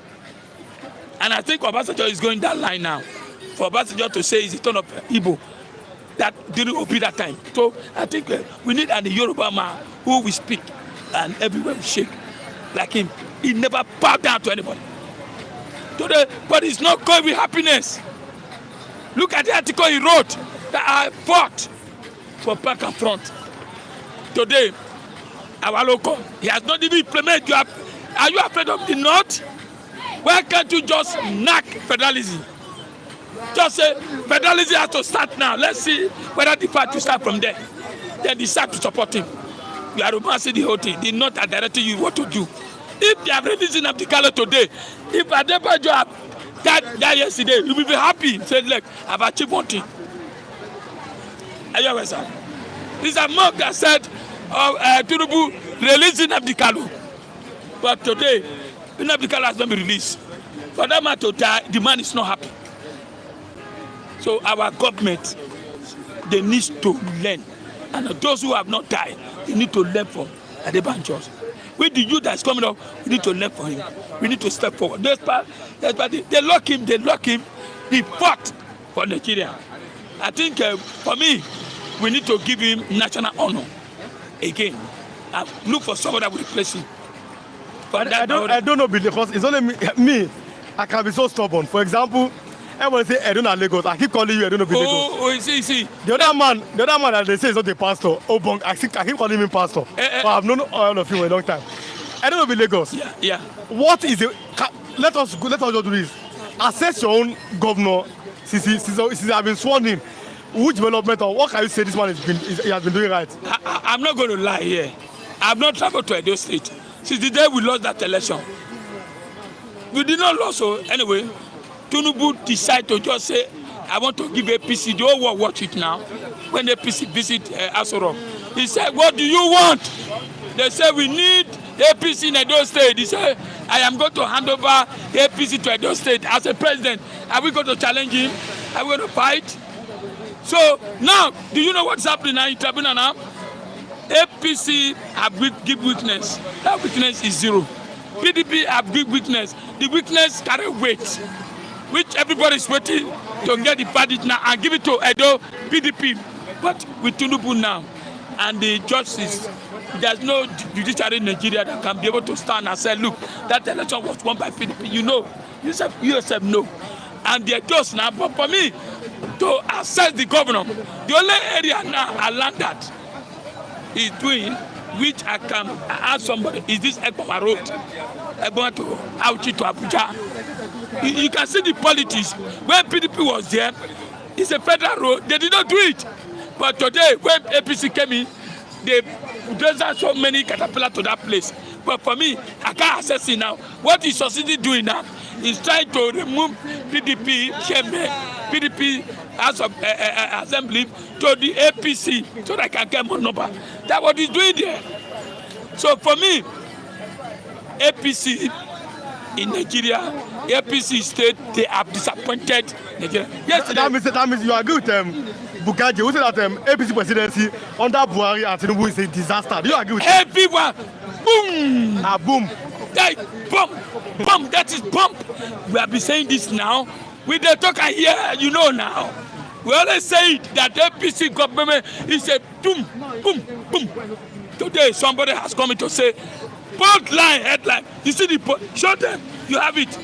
And I think Obasanjo is going that line now. For Obasanjo to say it's the turn of Igbo. That didn't open that time. So I think we need an Yoruba man who will speak and everywhere we shake. Like him, he never bowed down to anybody. Today, but it's not going with happiness. Look at the article he wrote that I fought for back and front. Today, our local, he has not even implemented. Are you afraid of the North? Why can't you just knock federalism? Just say federalism has to start now. Let's see whether the fight to start from there. Then decide to support him. You are romancing the whole thing. They not are directing you what to do. If they have released Nnamdi today, if Adebanjo have that yesterday, you will be happy. Say, look, I've achieved one thing. Are you aware, sir? This is a mock that said, Tinubu releasing Nnamdi. But today, Nnamdi has not been released. For that man to die, the man is not happy. So our government, they need to learn. And those who have not died, they need to learn from Adebanjo. With the youth that's coming up, we need to learn from him. We need to step forward. They lock him. He fought for Nigeria. I think for me, we need to give him national honor again. And look for someone that will replace him. I don't know because it's only me. I can be so stubborn. For example, everyone say Eduna Lagos. I keep calling you Eduna Lagos. Oh, see. The other man that they say is not a pastor. Obong, I keep calling him pastor. But I've known all of you for a long time. Eduna Lagos. Yeah. What is it? Let us just do this. Assess your own governor. Since I've been sworn in, which development or what can you say this man has been doing right? I'm not going to lie here. I have not traveled to Edo State since the day we lost that election. We did not lose, so anyway, Tinubu decided to just say, I want to give APC, the whole world watch it now. When APC visit Asoro, he said, what do you want? They said, we need APC in Edo State. He said, I am going to hand over APC to Edo State as a president. Are we going to challenge him? Are we going to fight? So now, do you know what's happening now in tribunal now? APC have give weakness. That weakness is 0. PDP have give weakness. The weakness carry weight, which everybody is waiting to get the verdict now and give it to Edo PDP. But with Tinubu now and the justice, there's no judiciary in Nigeria that can be able to stand and say, look, that election was won by PDP. You know, you yourself know. And they're just now, but for me, to assess the governor, the only area now I learned that is doing, which I can ask somebody, is this Ekpoma Road, Ekpoma to Auchi to Abuja. You can see the politics. When PDP was there, it's a federal road, they did not do it. But today, when APC came in, they there's so many caterpillar to that place. But for me, I can't assess it now. What is society doing now is trying to remove PDP chairman, PDP as of assembly to the APC so that I can get more number. That's what he's doing there. So for me, APC in Nigeria, APC state, they have disappointed Nigeria. Yes, that means you agree with Bukaji, who said that APC presidency under Buhari and Tinubu is a disaster. Do you agree with him? Everyone, boom! Boom. That bomb, that is bomb. We have been saying this now. We dey talk here, you know now. We always say it, that APC government is a boom, boom, boom. Today, somebody has come in to say, bold line, headline. You see the, show them, you have it.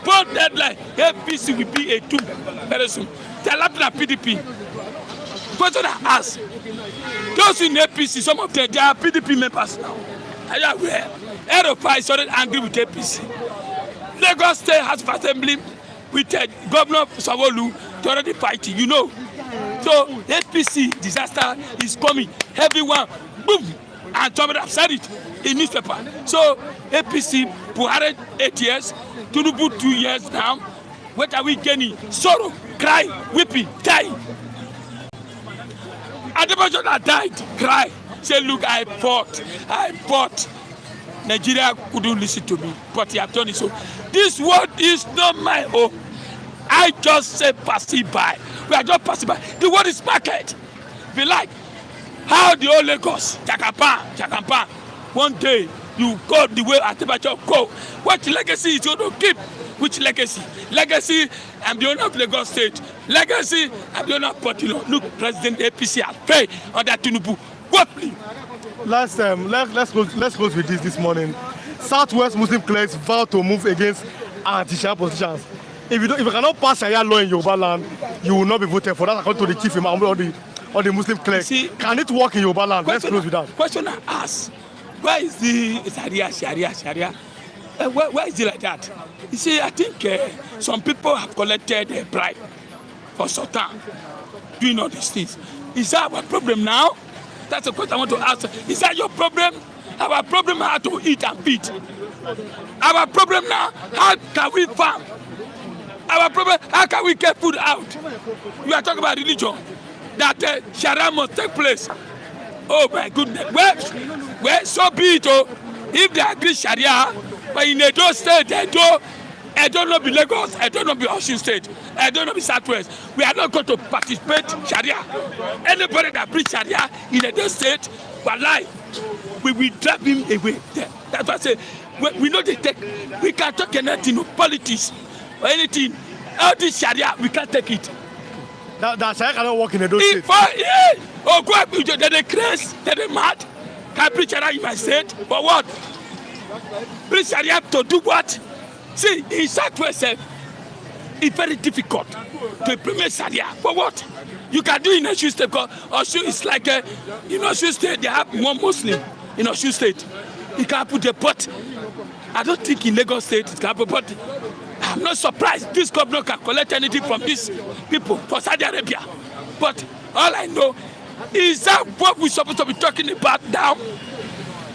Bold headline, APC will be a tomb very soon. They are laughing at PDP. Question I ask, those in APC, some of them, they are PDP members now. Are you aware? Erofai started angry with APC. Lagos State House of Assembly with Governor Sanwo-Olu, they already fighting, you know. So APC disaster is coming. Everyone, boom, and somebody have said it in newspaper. So APC, Buhari 8 years, Tinubu 2 years now. What are we gaining? Sorrow, cry, weeping, dying. Adebanjo that died, cry, say, look, I fought. Nigeria couldn't listen to me, but he have done it. So this word is not my own. I just say passing by. We are just passing by. The word is market. If you like, how the old Lagos, Chakapan, one day you go the way Adebanjo go. What legacy is going to keep? Which legacy? Legacy, I'm the owner of Lagos State. Legacy, I'm the owner of Portillo. Look, President APC has failed under Tinubu. What please? Let's close with this morning. Southwest Muslim clerics vow to move against anti-Sharia politicians. If you cannot pass Sharia law in Yoruba land, you will not be voted for. That according to the chief imam or the Muslim clerics. Can it work in Yoruba land? Let's close with that. Question I ask: where is the Sharia? Where is it like that? You see, I think some people have collected a bribe for Sultan doing all these things. Is that our problem now? That's a question I want to ask. Is that your problem? Our problem how to eat and feed. Our problem now, how can we farm? Our problem, how can we get food out? We are talking about religion. That Sharia must take place. Oh my goodness. Well, so be it. Oh. If they agree Sharia, but in Edo State, I don't know be Lagos, I don't know be Osun State, I don't know be Southwest. We are not going to participate Sharia. Anybody that brings Sharia in Edo State, wallahi, we will drive him away. That's what I say. We know they take. We can't talk anything of politics or anything. All this Sharia, we can't take it. That Sharia cannot work in Edo State. Oh, go up, they're crazy, they're mad. Can preach Sharia in my state? For what? Preach Sharia to do what? See, in Southwest, it's very difficult to implement Sharia. For what? You can do in Osun State because Osun is like, in Osun State, they have one Muslim in Osun State. You can put the pot. I don't think in Lagos State it can happen, but I'm not surprised this governor can collect anything from these people for Saudi Arabia. But all I know is that what we're supposed to be talking about now.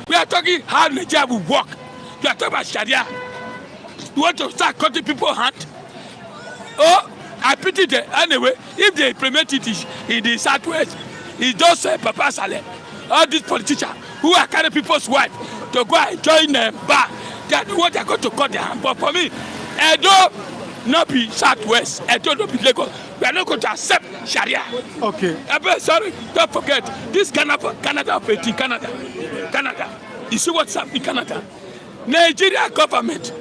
We are talking how Nigeria will work. You are talking about Sharia. You want to start cutting people's hand? Oh, I pity them. Anyway, if they implement it in the Southwest, it's just Papa Saleh. All these politicians who are carrying people's wife to go and join them bar, they are the ones that are going to cut their hand. But for me, Edo not be Southwest, Edo not be Lagos. We are not going to accept Sharia. Okay. Sorry, don't forget, this Canada of 18, Canada. You see what's happening in Canada? Nigeria government.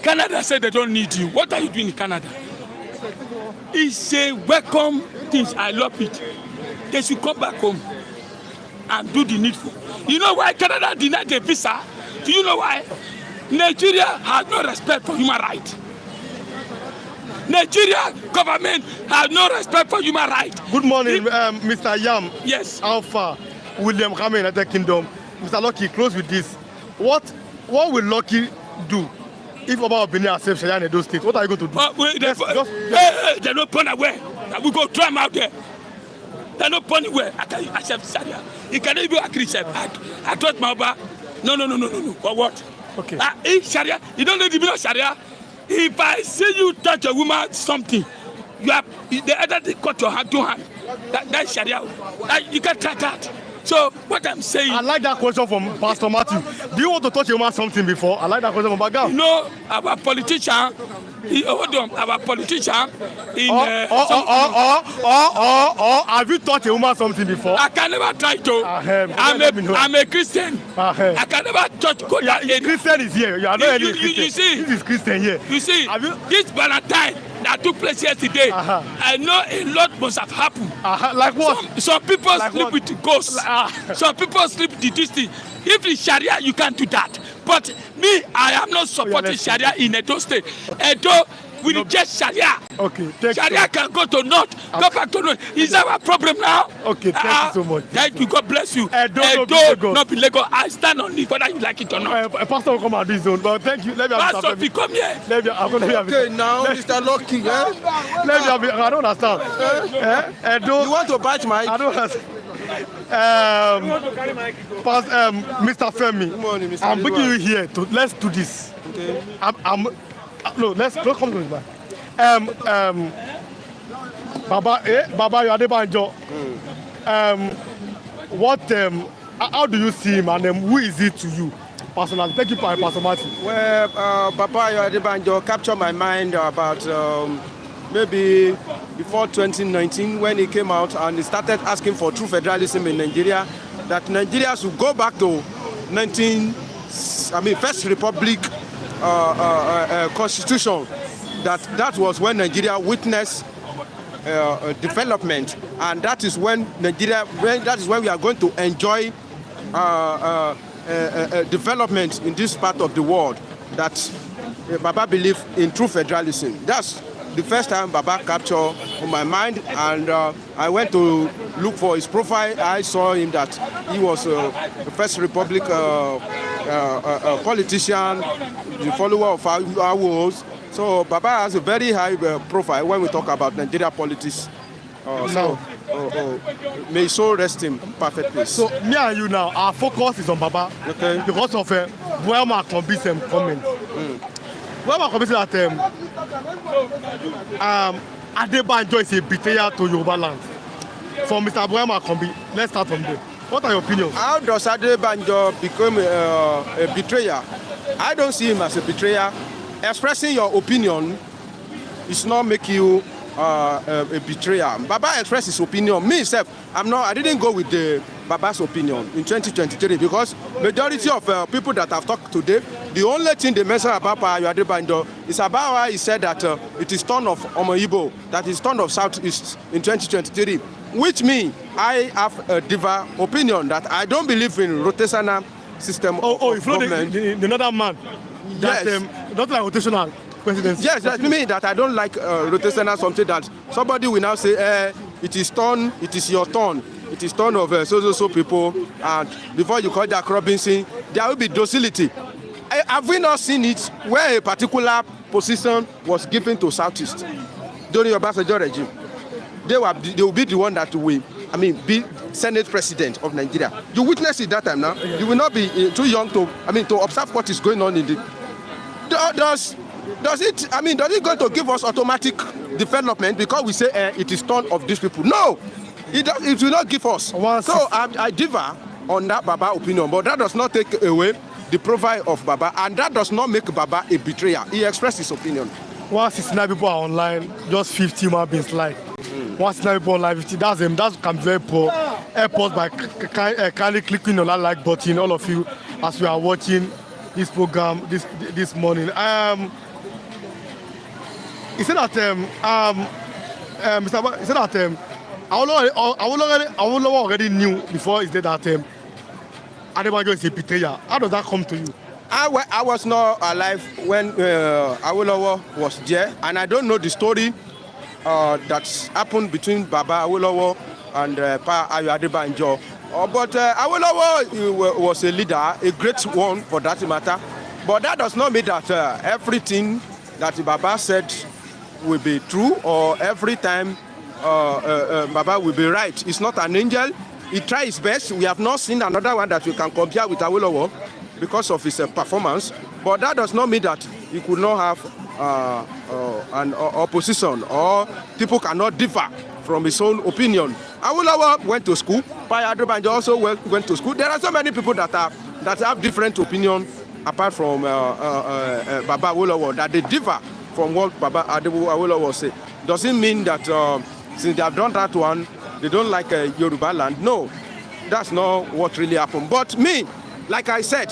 Canada said they don't need you. What are you doing in Canada? It's a welcome thing. I love it. They should come back home and do the needful. You know why Canada denied the visa? Do you know why? Nigeria has no respect for human rights. Nigeria government has no respect for human rights. Good morning, Mr. Yam. Yes. Alpha, William Kame, United Kingdom. Mr. Lucky, close with this. What will Lucky do if Oba Obini accepts Sharia in Edo State? What are you going to do? They're not born away. We go throw them out there. They're not born away. I can accept Sharia. You cannot even agree. I thought my Oba. No. For what? Okay. Sharia, you don't know the meaning of Sharia. If I see you touch a woman something, they either cut your hand, 2 hands. That's Sharia. You can't try that. So what I'm saying. I like that question from Pastor Matthew. Do you want to touch a woman something before? I like that question from Bagam. You know, our politician. Our politician. Have you touched a woman something before? I can never try to. I'm a Christian. I can never touch. Christian is here. You are not any Christian. You see, this is Christian here. You see, this Valentine that took place yesterday, I know a lot must have happened. Like what? Some people sleep with the ghosts. Some people sleep with this thing. If it's Sharia, you can't do that. But me, I am not supporting Sharia in Edo State. Edo, we reject Sharia. Okay, Sharia can go to North, go back to North. Is that our problem now? Okay, thank you so much. Thank you, God bless you. Edo not be Lagos. I stand on it, whether you like it or not. Pastor will come out this zone, but thank you. Let me have Pastor, if you come here. Okay, now, Mr. Lucky, I don't understand. Edo, you want to bite my? I don't understand. Mr. Femi, good morning, Mr. I'm bringing you here to let's do this. Okay. Let's come to this man. Baba Adebanjo. How do you see him and who is it to you personally? Thank you, Pastor Martin. Well, Baba Adebanjo captured my mind about maybe before 2019 when he came out and he started asking for true federalism in Nigeria, that Nigeria should go back to First Republic constitution. That was when Nigeria witnessed development, and that is when we are going to enjoy development in this part of the world. That Baba believed in true federalism. That's the first time Baba captured on my mind, and I went to look for his profile. I saw him that he was a First Republic politician, the follower of our wars. So Baba has a very high profile when we talk about Nigeria politics. May his soul rest in perfect peace. So me and you now, our focus is on Baba, okay, because of Buema Kombi's comment. Buema Kombi said that Adebanjo is a betrayer to Yoruba land. For Mr. Buema Kombi, let's start from there. What are your opinions? How does Adebanjo become a betrayer? I don't see him as a betrayer. Expressing your opinion is not make you a betrayer. Baba expressed his opinion. Me myself, I didn't go with the Baba's opinion in 2023 because majority of people that I've talked today, the only thing they mention about Adebanjo is about why he said that it is turn of Omo-Igbo, that is turn of Southeast in 2023. Which means I have a diva opinion that I don't believe in rotational system of government. The another man. That, yes. Not like rotational presidency. Yes, that means that I don't like rotational something that somebody will now say, it is your turn. It is turn of so people, and before you call that Robinson, there will be docility. Have we not seen it where a particular position was given to Southeast during your Obasanjo regime? They will be the one that will, be Senate president of Nigeria. You witnessed it that time now. You will not be too young to observe what is going on in the. Does it going to give us automatic development because we say it is turn of these people? No, it will not give us. So I differ on that Baba opinion, but that does not take away the profile of Baba, and that does not make Baba a betrayer. He expressed his opinion. 169 people are online, just 50 human beings like. 169 people online, 50. That can be very poor. Help us by kindly clicking on that like button, all of you, as we are watching this program this morning. He said that Mr. He said that Awolowo already knew before he said that Adebanjo is a betrayer. How does that come to you? I was not alive when Awolowo was there, and I don't know the story that's happened between Baba Awolowo and Pa Adebanjo. But Awolowo was a leader, a great one for that matter. But that does not mean that everything that Baba said will be true, or every time Baba will be right. He's not an angel. He tried his best. We have not seen another one that we can compare with Awolowo because of his performance. But that does not mean that he could not have an opposition, or people cannot differ from his own opinion. Awolowo went to school. Pa Adebanjo also went to school. There are so many people that have different opinion apart from Baba Awolowo, that they differ from what Baba Awolowo said. Doesn't mean that since they have done that one, they don't like Yoruba land. No, that's not what really happened. But me, like I said,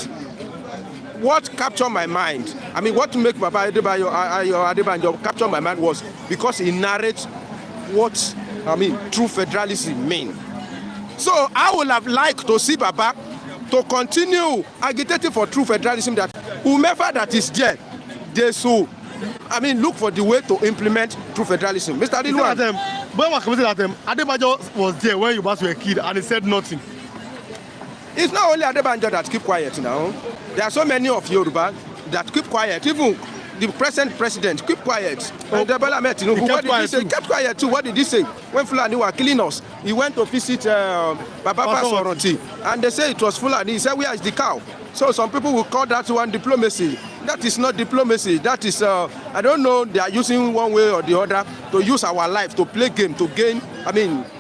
what captured my mind, what make Baba Adebanjo capture my mind was because he narrates what true federalism means. So I would have liked to see Baba to continue agitating for true federalism, that whomever that is there, they should look for the way to implement true federalism. Mr. Rilwan. When was that Adebanjo was there when you were a kid and he said nothing? It's not only Adebanjo that keep quiet now. There are so many of Yoruba that keep quiet. Even the present president keep quiet. Tinubu, what did he say? He kept quiet too. What did he say? When Fulani were killing us, he went to visit Baba Fasoranti, and they say it was Fulani. He said, where is the cow? So some people will call that one diplomacy. That is not diplomacy. That is, I don't know, they are using one way or the other to use our life to play game, to gain,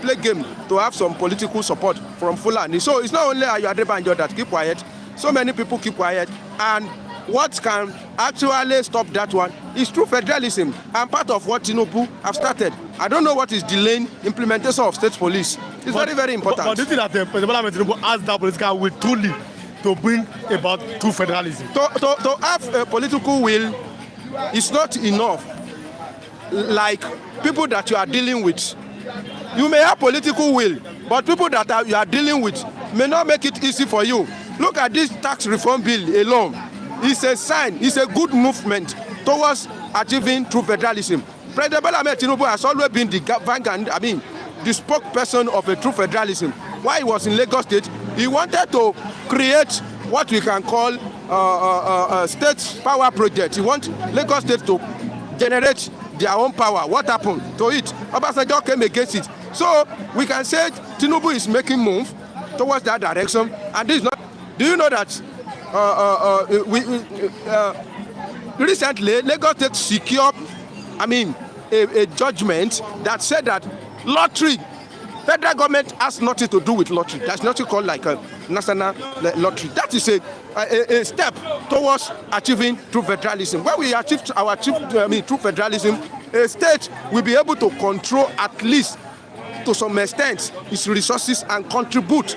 play game to have some political support from Fulani. So it's not only Adebanjo that keep quiet. So many people keep quiet. And what can actually stop that one is true federalism, and part of what Tinubu have started. I don't know what is delaying implementation of state police. It's very, very important. But do you think that President Tinubu has that political will truly to bring about true federalism? To have a political will is not enough. Like people that you are dealing with, you may have political will, but people that you are dealing with may not make it easy for you. Look at this tax reform bill alone. It's a sign, it's a good movement towards achieving true federalism. President Tinubu has always been the vanguard, the spokesperson of a true federalism. While he was in Lagos State, he wanted to create what we can call a state power project. He wants Lagos State to generate their own power. What happened to it? Obasanjo came against it. So we can say Tinubu is making move towards that direction. And this is not. Do you know that recently Lagos State secured, a judgment that said that lottery, federal government has nothing to do with lottery. There's nothing called like a national lottery. That is a step towards achieving true federalism. When we achieve true federalism, a state will be able to control at least to some extent its resources and contribute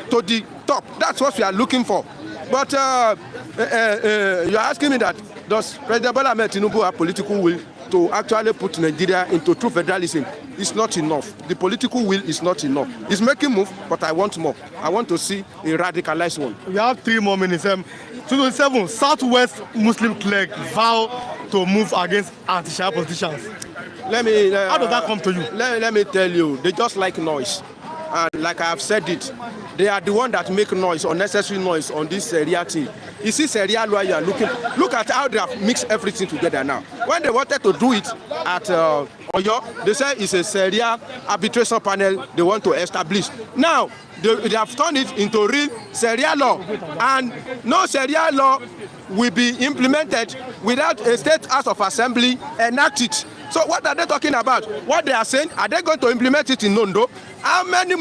to the top. That's what we are looking for. But you are asking me that does President Bola Ahmed Tinubu have political will to actually put Nigeria into true federalism? It's not enough. The political will is not enough. It's making move, but I want more. I want to see a radicalized one. We have 3 more minutes. 2027, Southwest Muslim clergy vow to move against anti-Shia politicians. How does that come to you? Let me tell you, they just like noise. And like I have said it, they are the one that make noise, unnecessary noise on this Sharia thing. You see Sharia law, you are looking, look at how they have mixed everything together now. When they wanted to do it at Oyo, they say it's a Sharia arbitration panel they want to establish. Now, they have turned it into real Sharia law, and no Sharia law will be implemented without a state house of assembly enact it. So what are they talking about? What they are saying, are they going to implement it in Ondo? How many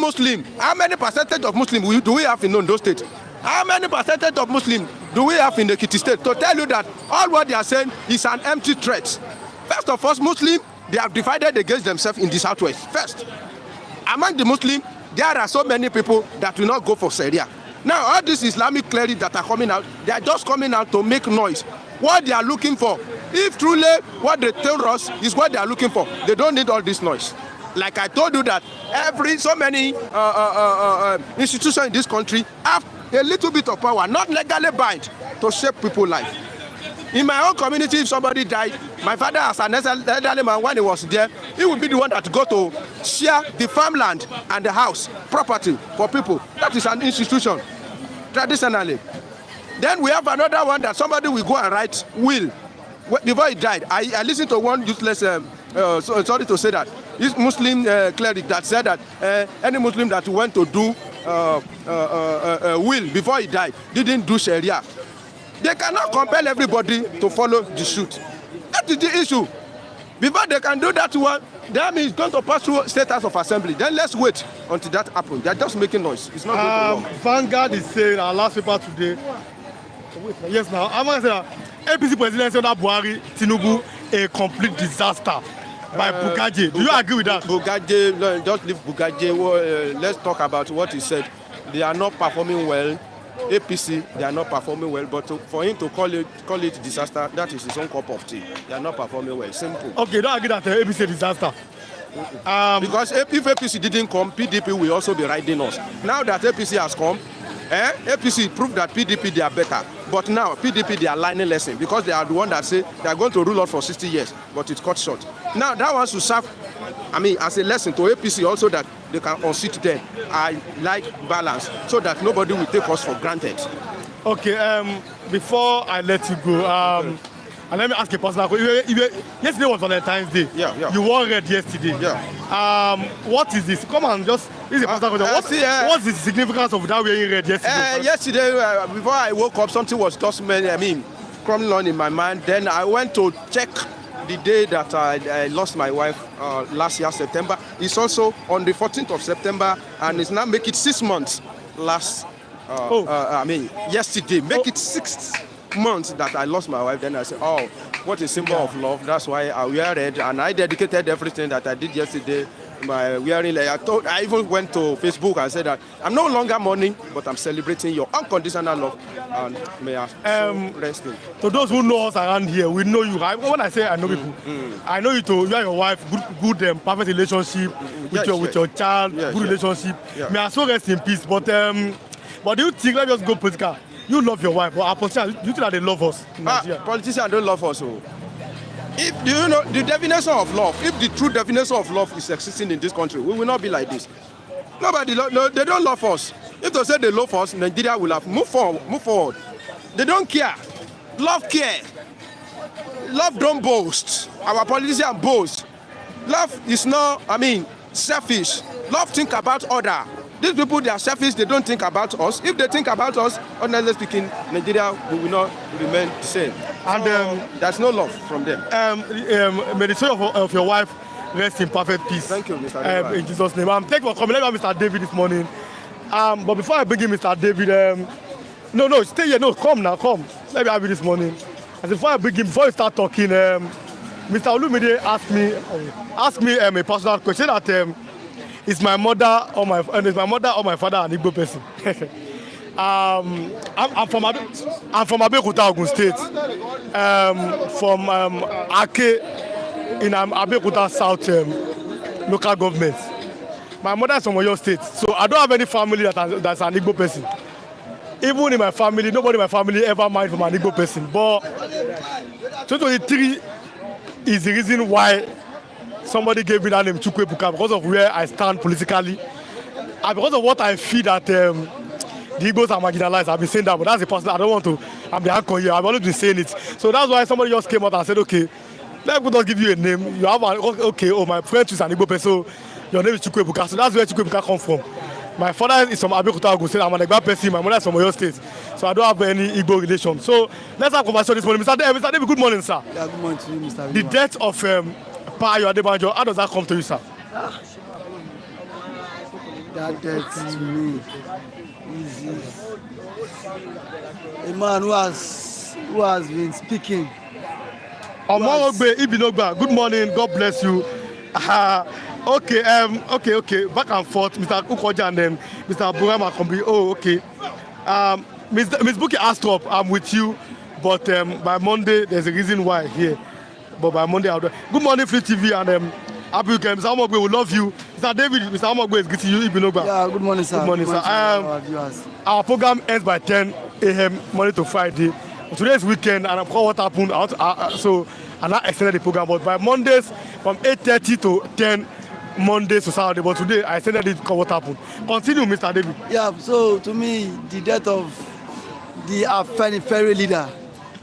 percentage of Muslims do we have in Ondo state? How many percentage of Muslims do we have in the Ekiti state? To tell you that all what they are saying is an empty threat. First of all, Muslims, they have divided against themselves in the southwest. First, among the Muslims, there are so many people that will not go for Sharia. Now, all these Islamic clerics that are coming out, they are just coming out to make noise. What they are looking for, if truly what they tell us is what they are looking for, they don't need all this noise. Like I told you that so many institutions in this country have a little bit of power, not legally bind, to shape people's life. In my own community, if somebody died, my father as an elderly man, when he was there, he would be the one that go to share the farmland and the house, property for people. That is an institution, traditionally. Then we have another one that somebody will go and write will. Before he died, I listened to one useless, sorry to say that, this Muslim cleric that said that any Muslim that went to do will before he died didn't do Sharia. They cannot compel everybody to follow the suit. That is the issue. Before they can do that one, that means it's going to pass through state house of assembly. Then let's wait until that happens. They are just making noise. It's not going to work. Vanguard is saying, our last paper today, yes now, I'm going to say, APC President under Buhari, Tinubu, a complete disaster by Bugaje. Do you agree with that? Bugaje, just leave Bugaje. Let's talk about what he said. They are not performing well. APC, they are not performing well, but for him to call it disaster, that is his own cup of tea. They are not performing well. Simple. Okay, don't agree that APC is disaster. Because if APC didn't come, PDP will also be riding us. Now that APC has come, APC proved that PDP they are better. But now PDP they are learning lesson because they are the one that say they are going to rule out for 60 years, but it cut short. Now that one should serve, as a lesson to APC also that they can unseat them. I like balance so that nobody will take us for granted. Okay, before I let you go, and let me ask a personal question. Yesterday was Valentine's Day. Yeah. You wore red yesterday. Yeah. What is this? Come on, this is a personal question. What's the significance of that wearing red yesterday? Yesterday, before I woke up, something was just crumbling on in my mind. Then I went to check the day that I lost my wife last year, September. It's also on the 14th of September, and it's now make it 6 months yesterday. Make it 6 months that I lost my wife. Then I said, oh, what a symbol of love. That's why I wear red, and I dedicated everything that I did yesterday. My wearing, I even went to Facebook and said that I'm no longer mourning, but I'm celebrating your unconditional love. And may I rest in. To those who know us around here, we know you. When I say I know people, I know you and your wife, good perfect relationship with your child, good relationship. May I so rest in peace. But do you think, let me just go political? You love your wife, but our politicians, do you think that they love us in Nigeria? Politicians don't love us. If do you know the definition of love, if the true definition of love is existing in this country, we will not be like this. They don't love us. If they say they love us, Nigeria will have move forward. They don't care. Love care. Love don't boast. Our politicians boast. Love is not, selfish. Love think about other. These people, they are selfish, they don't think about us. If they think about us, honestly speaking, Nigeria will not remain the same. And there's no love from them. May the soul of your wife rest in perfect peace. Thank you, Mr. David. In Jesus' name. Thank you for coming. Let me have Mr. David this morning. But before I bring in Mr. David, no, stay here. No, come now, come. Let me have you this morning. And before I bring him, before you start talking, Mr. Olumide asked me a personal question that is my mother or my father an Igbo person? I'm from Abeokuta, Ogun State. From Ake in Abeokuta South local government. My mother is from Oyo State, so I don't have any family that's an Igbo person. Even in my family, nobody in my family ever married from an Igbo person. But 2023 is the reason why somebody gave me that name Chukwebuka, because of where I stand politically. And because of what I feel that the Igbos are marginalized, I've been saying that, but that's a person I don't want to. I'm the anchor here. I've always been saying it. So that's why somebody just came out and said, okay, let me just give you a name. You have okay, oh, my friend is an Igbo person. Your name is Chukwuebuka. So that's where Chukwuebuka come from. My father is from Abeokuta, Ogun State. I'm an Egba person. My mother is from Oyo State. So I don't have any Igbo relation. So let's have a conversation this morning. Mr. David, good morning, sir. Yeah, good morning to you, Mr. The death of Adebanjo, how does that come to you, sir? That death to me is a man who has been speaking. Omorogbe Ibinogba, good morning. God bless you. Okay. Back and forth, Mr. Ukoja and then Mr. Burama Kombi. Oh, okay. Ms. Buki Astrop, I'm with you, but by Monday there's a reason why here. But by Monday I'll do. Good morning, Free TV and happy weekend. Mr. Omogbe, we love you. Mr. David, Mr. Omogbe is greeting you, Ibinogba. Yeah, good morning, sir. Good morning, sir. Our program ends by 10 a.m. Monday to Friday. Today is weekend, and of course, what happened? I now extended the program, but by Mondays from 8:30 to 10, Mondays to Saturday. But today I extended it because what happened. Continue, Mr. David. Yeah, so to me, the death of the Afenifere leader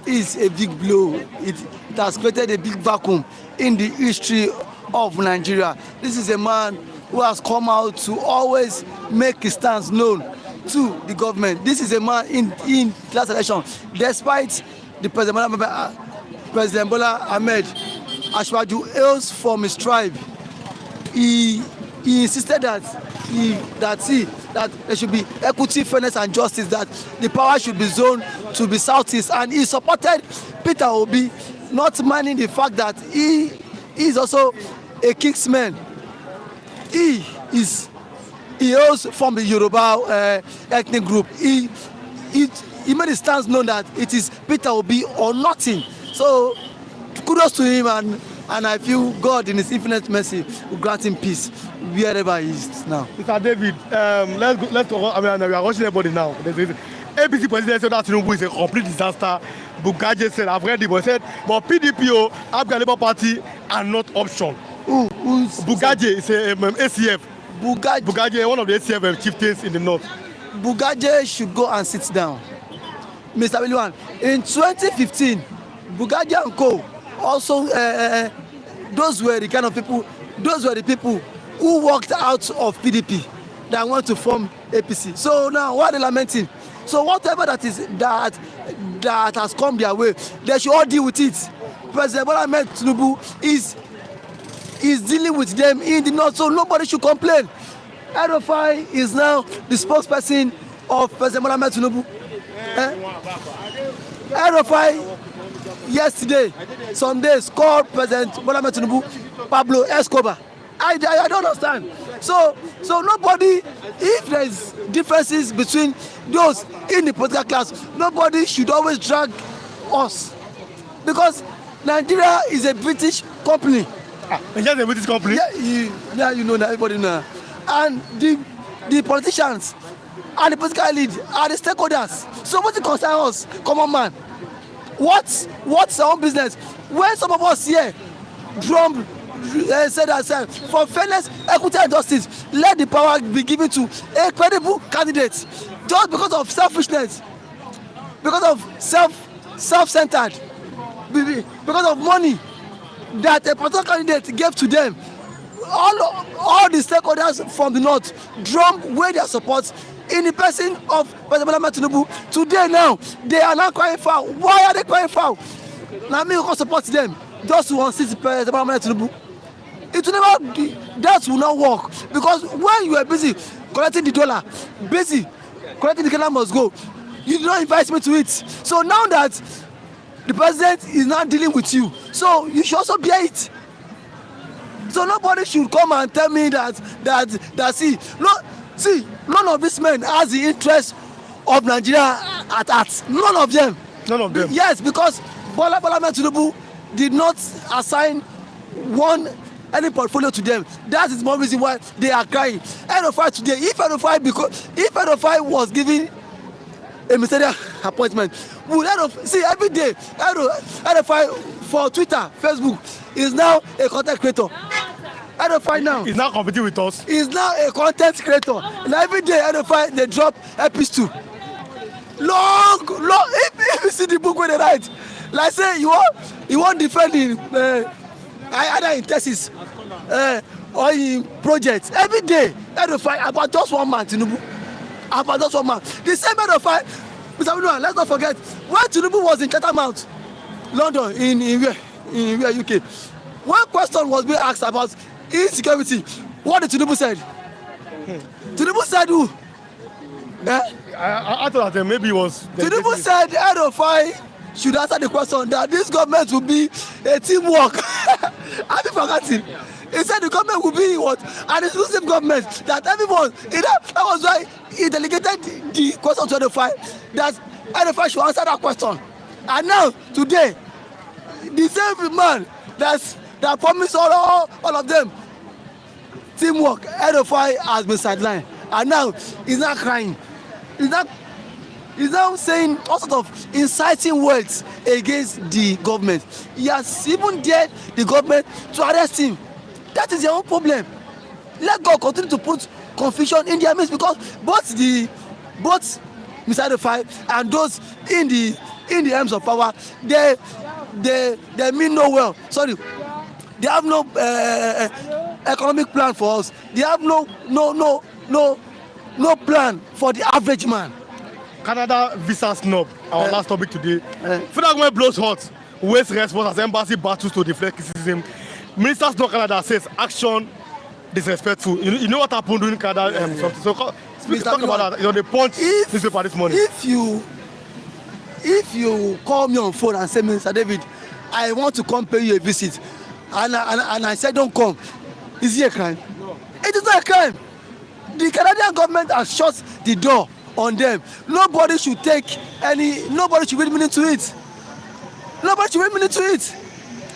is a big blow. It has created a big vacuum in the history of Nigeria. This is a man who has come out to always make his stance known to the government. This is a man in last election, despite the President Bola Ahmed Asiwaju hails from his tribe, he insisted that there should be equity, fairness and justice, that the power should be zoned to be southeast, and he supported Peter Obi, not minding the fact that he is also a kingsman. He hails from the Yoruba ethnic group. He made his stance known that it is Peter Obi or nothing. So kudos to him, and I feel God in his infinite mercy will grant him peace wherever he is now. Mr. David, let's talk. I mean, we are watching everybody now. ABC president said that Tinubu is a complete disaster. Bugaje said, I've read it, but said, but PDP, African Labour Party are not option. Bugaje is a ACF. Bugaje, one of the ACF chieftains in the north. Bugaje should go and sit down. Mr. William, in 2015, Bugaje and co. Also, those were the people who walked out of PDP that want to form APC. So now, what are they lamenting? So whatever that has come their way, they should all deal with it. President Bola Ahmed Tinubu is dealing with them in the north, so nobody should complain. Erufai is now the spokesperson of President Bola Ahmed Tinubu. Erufai yesterday, some days, called President Bola Ahmed Tinubu Pablo Escobar. I don't understand. So nobody, if there is differences between those in the political class, nobody should always drag us, because Nigeria is a British company. It's just a British company? Yeah, you know that, everybody know. And the politicians and the political elite are the stakeholders. So what it concern us, common man? What's our own business? When some of us here said ourselves, for fairness, equity and justice, let the power be given to a credible candidate. Just because of selfishness, because of self-centered, because of money that a particular candidate gave to them, all the stakeholders from the north drum where their support in the person of President Bola Ahmed Tinubu. Today now, they are now crying foul. Why are they crying foul? Now me go support them just to unseat President Bola Ahmed Tinubu. It will never, that will not work, because when you are busy collecting the dollar, busy collecting the Kanu must go, you did not invite me to it. So now that the president is now dealing with you, so you should also bear it. So nobody should come and tell me that see, none of these men has the interest of Nigeria at heart. None of them. Yes, because Bola Ahmed Tinubu did not assign any portfolio to them. That is one reason why they are crying. Erufai today, if Erufai was given a ministerial appointment, would see every day Erufai for Twitter, Facebook is now a content creator. Edify now. He's now competing with us. He's now a content creator. And every day Edify they drop episode 2. Long. If you see the book where they write, like say you want defend in either in thesis or in projects. Every day Edify about just one man, Tinubu. About just one man. The same Edify, Mr. William, let's not forget when Tinubu was in Chattermount, London, in UK. One question was being asked about insecurity. What did Tinubu said? Tinubu said who? I thought that maybe it was. Tinubu said Edify should answer the question that this government will be a teamwork. Have you forgotten? He said the government will be what? An exclusive government that everyone. That was why he delegated the question to Edify, that Edify should answer that question. And now today, the same man that promised all of them teamwork, Edify has been sidelined, and now he's not crying. He's now saying all sorts of inciting words against the government. He has even dared the government to arrest him. That is their own problem. Let God continue to put confusion in their midst, because both Mr. Edify and those in the arms of power, they mean no well. Sorry, they have no economic plan for us. They have no plan for the average man. Canada visa snob, our last topic today. Federal government blows hot, waste response as embassy battles to deflect criticism. Minister Snow Canada says action disrespectful. You know what happened during Canada? So talk about that. You know, the Punch newspaper this morning. If you call me on phone and say, Mr. David, I want to come pay you a visit, and I said don't come, is it a crime? No. It is not a crime. The Canadian government has shut the door on them. Nobody should read meaning to it.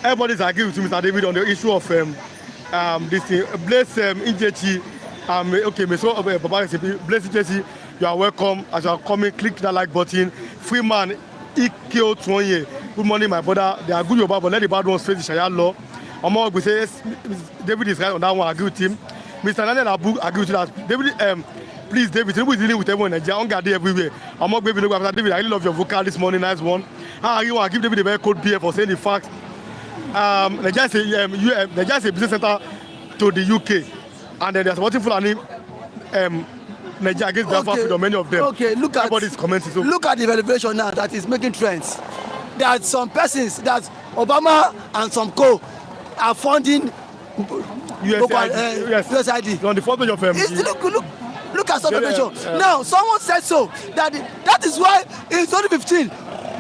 Everybody's agreeing with Mr. David on the issue of this thing. Bless Injechi. Okay, so bless Injechi. You are welcome. As you are coming, click that like button. Freeman Ikeo Tronye. Good morning, my brother. They are good Yoruba, but let the bad ones face the Sharia law. Omo we say yes, David is right on that one. I agree with him. Mr. Daniel Abu agree with that. David, please, David, Tinubu is dealing with everyone in Nigeria. On guard everywhere. Omo baby, no go after David. I really love your vocal this morning. Nice one. How are you? I give David a very cold beer for saying the fact. Nigeria is a business center to the UK, and then there's watching for any Nigeria against Biafra freedom. Many of them. Okay, look at everybody's commenting. So look at the revelation now that is making trends. That some persons, that Obama and some co are funding USAID. On the front page of look at some revelation. Now someone said so that is why in 2015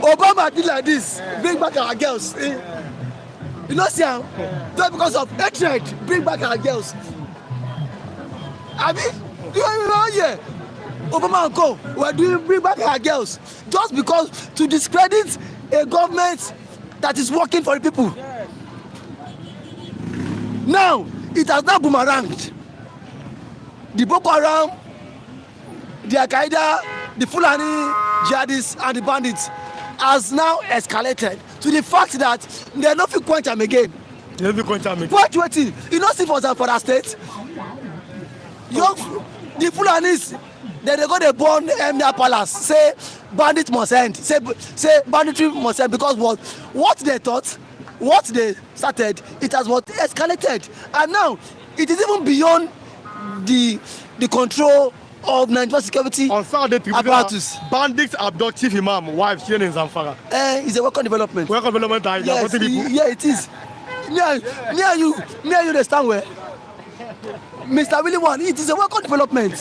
Obama did like this, bring back our girls. You know, see how? Just because of hatred, bring back our girls. I mean, you know, yeah. Obama and co were doing bring back our girls just because to discredit a government that is working for the people. Now it has now boomeranged. The Boko Haram, the Al Qaeda, the Fulani jihadists and the bandits has now escalated to the fact that they no fit quench am again. Quench wetin? You no see for that state. The Fulanis they go dey burn Emir Palace, say bandit must end, say banditry must end, because what they thought, what they started, it has what escalated, and now it is even beyond the control of Nigerian security. On Saturday, bandits abduct chief imam wife Shane in Zamfara. It's a welcome development. Welcome development. Yes, yeah, it is. Near you understand where? Mr. Willie One, it is a welcome development.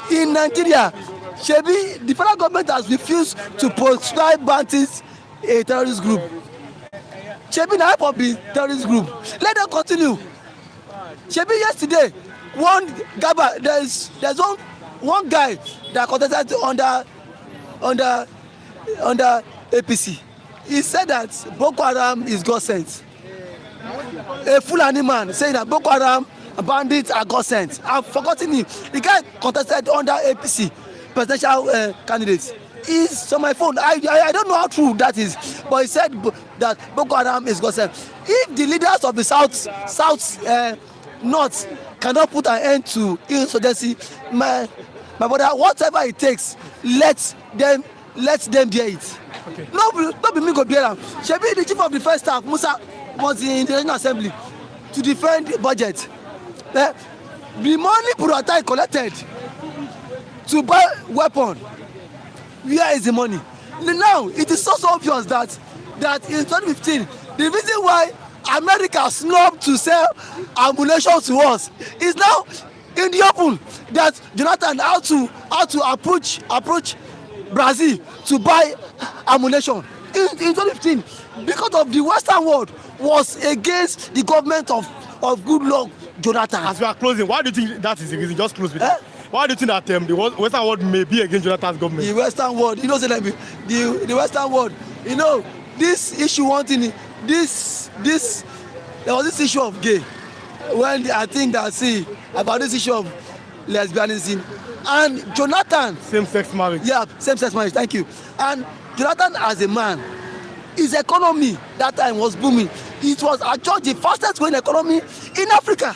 In Nigeria, Shebi, the federal government has refused to prescribe bandits a terrorist group. Shebi na help of the terrorist group. Let them continue. Shebi yesterday, one Gaba, there's one guy that contested under APC. He said that Boko Haram is God sent. A Fulani man saying that Boko Haram bandits are God sent. I've forgotten him. The guy contested under APC presidential candidates. He's on my phone. I don't know how true that is, but he said that Boko Haram is God sent. If the leaders of the North cannot put an end to insurgency, my brother, whatever it takes, let them bear it. Okay. No be me go bear am. Shebi the chief of defence staff Musa was in the National Assembly to defend the budget. The money Buratai collected to buy weapon, where is the money? Now it is so obvious that in 2015 the reason why America snubbed to sell ammunition to us is now in the open, that Jonathan how to approach Brazil to buy ammunition in 2015 because of the Western world was against the government of Goodluck Jonathan. As we are closing, why do you think that is the reason? Just close with that. Why do you think that the Western world may be against Jonathan's government? The Western world, you know, say like the Western world, you know, this issue one thing, this there was this issue of gay when I think that see about this issue of lesbianism and Jonathan same-sex marriage. Yeah, same-sex marriage. Thank you. And Jonathan as a man, his economy that time was booming. It was actually the fastest growing economy in Africa.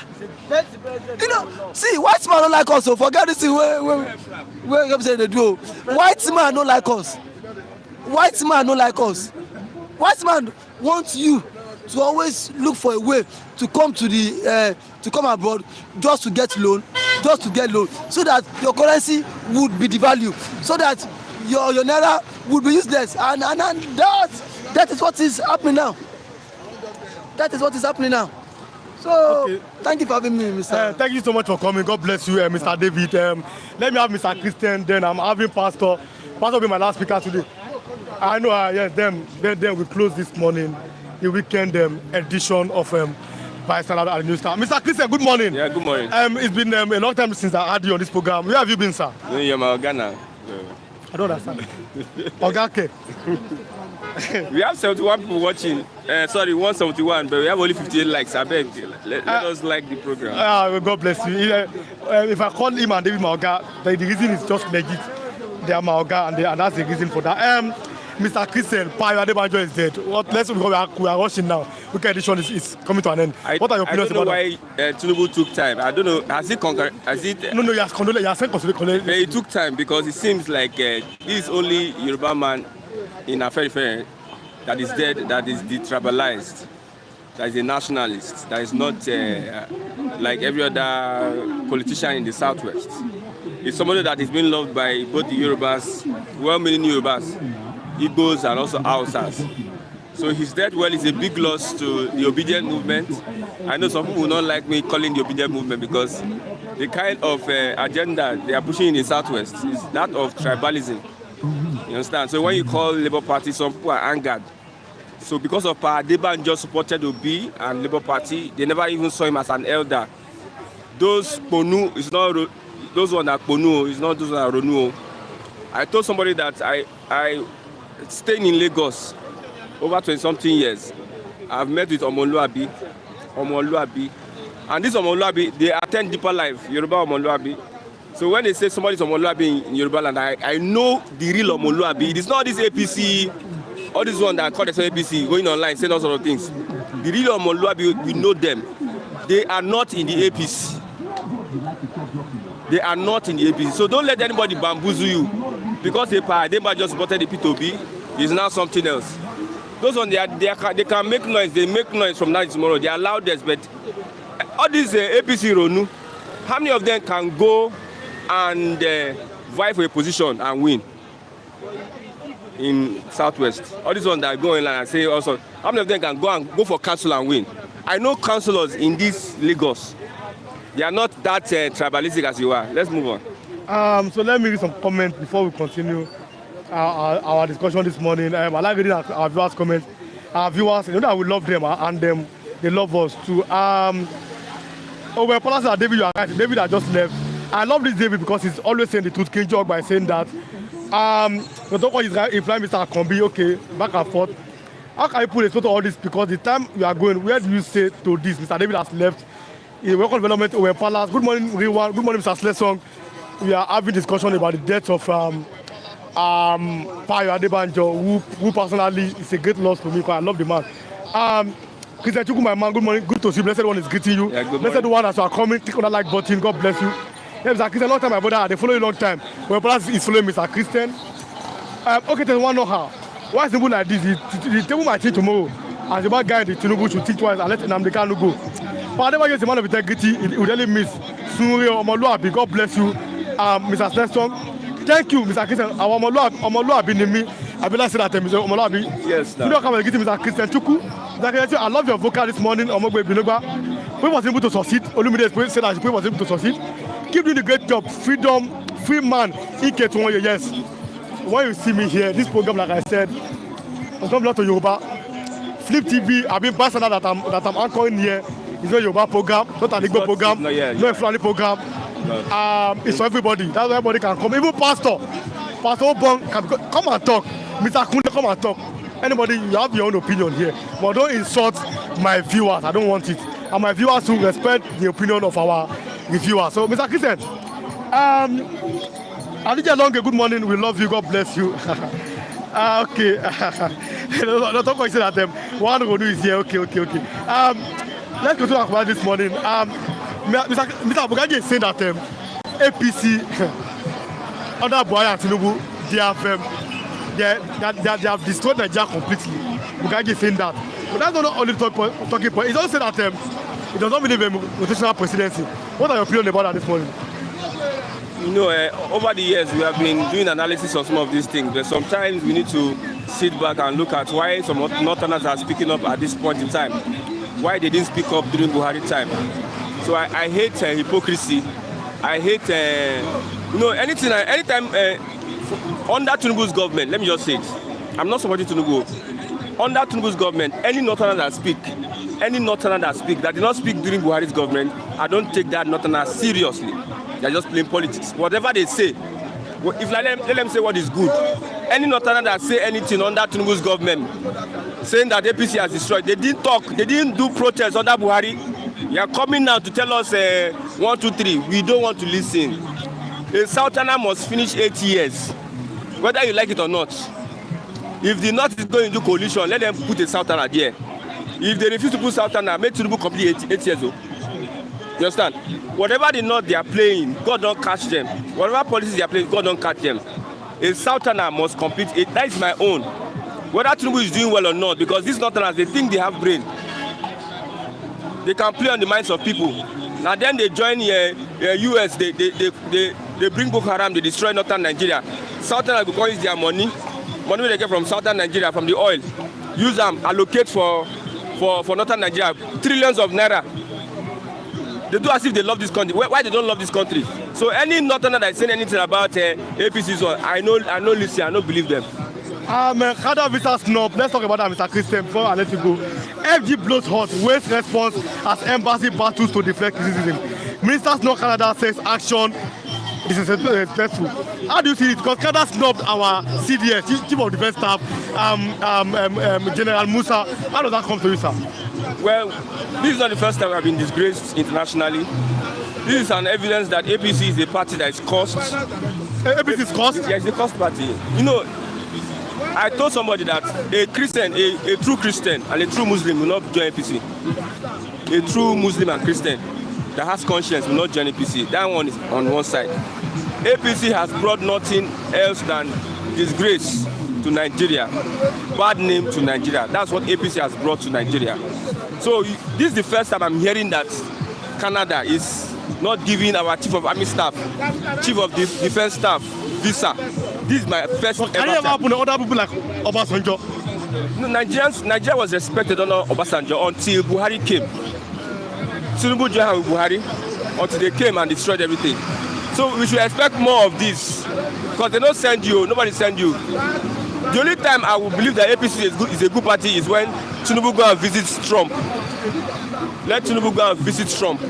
You know, see, white man don't like us, so forget this thing where say they do. White man don't like us. White man don't like us. White man wants you to always look for a way to come to come abroad just to get loan, so that your currency would be devalued, so that your naira would be useless, and that is what is happening now. That is what is happening now. So okay. Thank you for having me, Mr. Thank you so much for coming. God bless you, Mr. David. Let me have Mr. Christian. Then I'm having Pastor. Pastor will be my last speaker today. I know. Yes. Then we close this morning the weekend edition of Bystander at the New Star. Mr. Christian, good morning. Yeah, good morning. It's been a long time since I had you on this program. Where have you been, sir? You're my Ghana. I don't understand. Okay. We have 71 people watching. 171, but we have only 58 likes. I beg, let us like the program. God bless you. If I call him and David Maoga, the reason is just legit. They are Maoga, and that's the reason for that. Mr. Christian, Adebanjo is dead. We are rushing now. Weekend edition is coming to an end. What are your opinions about that? I don't know why Tinubu took time. I don't know. Has it conquered? No, he has condoled. It took time because it seems like this is only Yoruba man in Afenifere that is dead, that is detribalized, that is a nationalist, that is not like every other politician in the southwest. It's somebody that is being loved by both the Yorubas, well-meaning Yorubas, Igbos, and also Hausas. So his death, well, is a big loss to the obedient movement. I know some people will not like me calling the obedient movement because the kind of agenda they are pushing in the southwest is that of tribalism. You understand? So when you call Labour Party, some people are angered. So because of Adebanjo supported Obi and Labour Party, they never even saw him as an elder. Those Kanu is not those ones that Kanu is not those that Ronu. I told somebody that I stayed in Lagos over 20-something years. I've met with Omoluabi, and this Omoluabi, they attend Deeper Life, Yoruba Omoluabi. So when they say somebody's Omoluabi in Yoruba land, I know the real Omoluabi. It is not this APC, all this one that call themselves APC, going online, saying all sort of things. The real Omoluabi, we know them. They are not in the APC. They are not in the APC. So don't let anybody bamboozle you. Because they just supported the P2B, is now something else. Those ones, they can make noise. They make noise from now to tomorrow. They are loudest, but all these APC Ronu, how many of them can go and vie for a position and win in Southwest? All these ones that go in and say also, how many of them can go for council and win? I know councillors in this Lagos. They are not that tribalistic as you are. Let's move on. So let me read some comments before we continue our discussion this morning. I like reading our viewers' comments. Our viewers, you know that we love them and they love us too. Well, Paula, David, you are right. David has just left. I love this David because he's always saying the truth. King Jog by saying that the doctor is right. If Prime Minister can be okay, back and forth. How can you put a stop to all this? Because the time we are going, where do you say to this? Mr. David has left. Welcome development over Palace. Good morning, everyone. Good morning, Mr. Slesong. We are having discussion about the death of Adebanjo, who personally is a great loss for me because I love the man. Christian Chuku, my man, good morning. Good to see you. Blessed one is greeting you. Yeah, good Blessed morning. one as you are coming. Click on that like button. God bless you. Yeah, Mr. Christian, long time, my brother. They follow you long time. My brother is following Mr. Christian. Okay, there's one know how. Why is it like this? The table might change tomorrow. As the bad guy, the Tinubu should think twice and let Nnamdi Kanu go. But Adebanjo is a man of integrity. He would really miss Sunri Omoluabi. God bless you, Mr. Stetson. Thank you, Mr. Christian. Our Omoluabi in me. I be like say that Mr. Omoluabi. Yes, You don't come and get Mr. Christian Chuku. Mr. Christian, I love your vocal this morning. Omogbe Binogba. We was able to succeed. Olumide said that we was able to succeed. Keep doing the great job. Freedom, free man. Ike to one yes. When you see me here, this program, like I said, I'm coming to Yoruba. Flip TV, I've been ambassador that I'm anchoring here. It's not a Yoruba program, not an Igbo program, not a Fulani program. It's for everybody. That's why everybody can come. Even Pastor Obong can come and talk. Mr. Kunde, come and talk. Anybody, you have your own opinion here. But don't insult my viewers. I don't want it. And my viewers will respect the opinion of our reviewers. So, Mr. Christian, Adija Longe, good morning. We love you. God bless you. Okay. Don't talk about that. One to do is here. Okay. Let's go to talk about this morning. Mr. Bugaji is saying that APC under Buhari and Tinubu, they have destroyed Nigeria completely. Bugaji is saying that. But that's not only talking point. He also said that he does not believe in rotational presidency. What are your opinions about that this morning? You know, over the years we have been doing analysis of some of these things, but sometimes we need to sit back and look at why some Northerners are speaking up at this point in time, why they didn't speak up during Buhari time. So I hate hypocrisy. I hate, anytime under Tinubu's government, let me just say it, I'm not supporting Tinubu. Under Tinubu's government, any Northerner that did not speak during Buhari's government, I don't take that Northerner seriously. They're just playing politics. Whatever they say, if let them say what is good. Any Northerner that say anything under Tinubu's government, saying that APC has destroyed, they didn't talk, they didn't do protests under Buhari. They are coming now to tell us 1, 2, 3. We don't want to listen. A Southerner must finish 8 years, whether you like it or not. If the North is going to do coalition, let them put a Southerner there. If they refuse to put Southerner, make Tinubu complete 8 years old. You understand? Whatever the North they are playing, God don't catch them. Whatever policies they are playing, God don't catch them. A Southerner must complete it. That is my own. Whether Tinubu is doing well or not, because these Northerners, they think they have brain. They can play on the minds of people. Now then they join US, they bring Boko Haram, they destroy Northern Nigeria. Southerners go use their money they get from Southern Nigeria, from the oil, use them, allocate for Northern Nigeria, trillions of naira. They do as if they love this country. Why they don't love this country? So any Northerner that is saying anything about APC, I know, listen, I don't believe them. Kada Visa Snob, let's talk about that, Mr. Christian, before I let you go. FG blows hot, waste response as embassy battles to deflect criticism. Minister Snob Canada says action is successful. How do you see it? Because Canada snubbed our CDS, Chief of Defense Staff, General Musa. How does that come to you, sir? Well, this is not the first time we have been disgraced internationally. This is an evidence that APC is a party that is cursed. APC is cursed? Yes, it's a cursed party. You know, I told somebody that a Christian, a true Christian and a true Muslim will not join APC. A true Muslim and Christian that has conscience will not join APC. That one is on one side. APC has brought nothing else than disgrace to Nigeria, bad name to Nigeria. That's what APC has brought to Nigeria. So this is the first time I'm hearing that Canada is not giving our Chief of Army Staff, Chief of Defense Staff visa. This is my first ever time. Happen to other people like Obasanjo? No, Nigeria was respected under Obasanjo until Buhari came. Tinubu joined with Buhari until they came and destroyed everything. So we should expect more of this because they don't send you, nobody send you. The only time I will believe that APC is a good party is when Tinubu go and visit Trump. Let Tinubu go and visit Trump.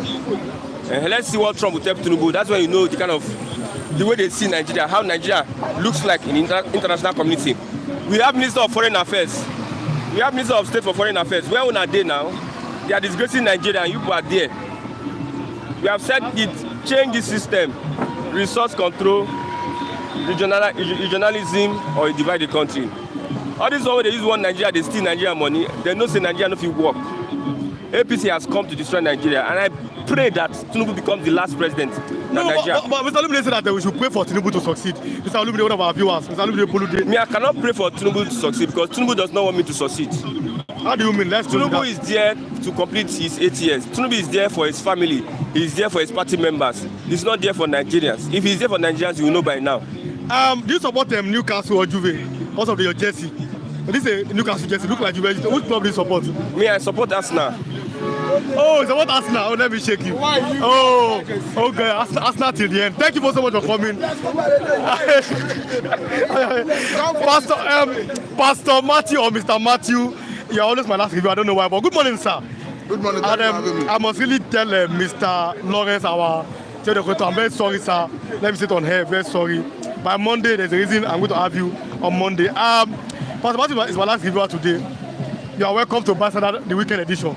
And let's see what Trump will tell Tinubu. That's when you know the way they see Nigeria, how Nigeria looks like in international community. We have Minister of Foreign Affairs. We have Minister of State for Foreign Affairs. Where are they now? They are disgracing Nigeria and you are there. We have said it, change the system, resource control, regionalism, or divide the country. All this one, they use one Nigeria, they steal Nigeria money. They don't say Nigeria no fit work. APC has come to destroy Nigeria, and I pray that Tinubu becomes the last president in Nigeria. But Mr. Olumide said that we should pray for Tinubu to succeed. Mr. Olumide, one of our viewers, Mr. Olumide Bolude. Me, I cannot pray for Tinubu to succeed because Tinubu does not want me to succeed. How do you mean? Tinubu is there to complete his 8 years. Tinubu is there for his family. He's there for his party members. He's not there for Nigerians. If he's there for Nigerians, you will know by now. Do you support Newcastle or Juve? Because of your jersey. This is a Newcastle jersey. Look like Juve. Which club do you support? Me, I support Arsenal. Oh, it's about Arsenal. Oh, let me shake you. Oh, okay. Arsenal till the end. Thank you so much for coming. Pastor Matthew or Mr. Matthew, you're always my last review. I don't know why, but good morning, sir. Good morning. And I must really tell Mr. Lawrence, our I'm very sorry, sir. Let me sit on here. Very sorry. By Monday, there's a reason I'm going to have you on Monday. Pastor Matthew is my last reviewer today. You are welcome to Ambassador, the weekend edition.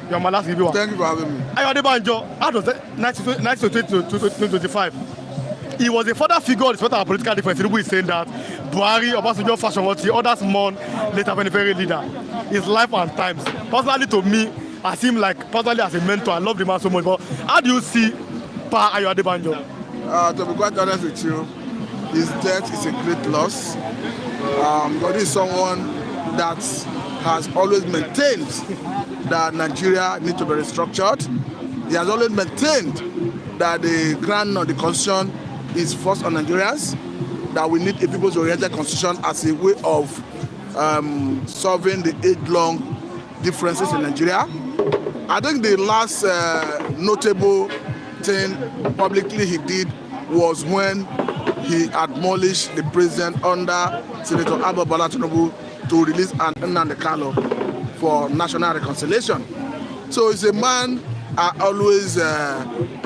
You are my last reviewer. Thank you for having me. Adebanjo, how does that 1925? He was a father figure despite our political difference. Tinubu is saying that Buhari, Obasanjo, Fashion, others mourn later very leader. His life and times. Personally, to me, I seem like personally as a mentor, I love the man so much. But how do you see Pa Ayo Adebanjo? To be quite honest with you, his death is a great loss. God is someone that has always maintained that Nigeria needs to be restructured. He has always maintained that the grant of the constitution is forced on Nigerians, that we need a people's oriented constitution as a way of solving the age-long differences in Nigeria. I think the last notable thing publicly he did was when he admonished the president under Senator Adebanjo Tinubu to release Nnamdi Kanu for national reconciliation. So he's a man I always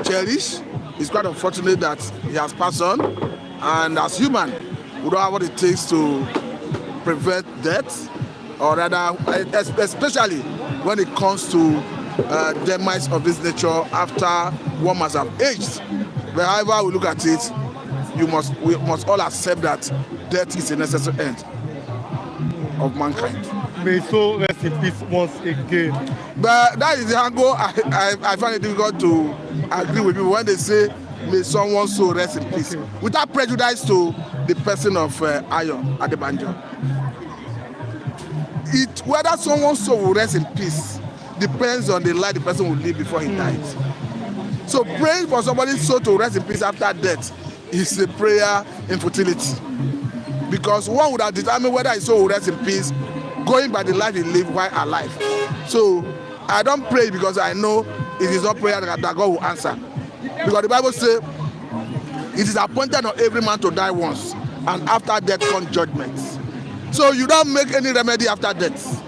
cherish. It's quite unfortunate that he has passed on, and as human, we don't have what it takes to prevent death, or rather, especially when it comes to demise of this nature after one must have aged. But however we look at it, we must all accept that death is a necessary end of mankind. May so rest in peace once again. But that is the angle I find it difficult to agree with people when they say may someone so rest in peace, without prejudice to the person of Ayo Adebanjo. Whether someone's soul will rest in peace depends on the life the person will live before he dies. So praying for somebody's soul to rest in peace after death is a prayer in futility, because one would have determined whether his soul will rest in peace going by the life he lived while alive. So I don't pray because I know it is not prayer that God will answer, because the Bible says it is appointed on every man to die once, and after death comes judgment. So you don't make any remedy after death.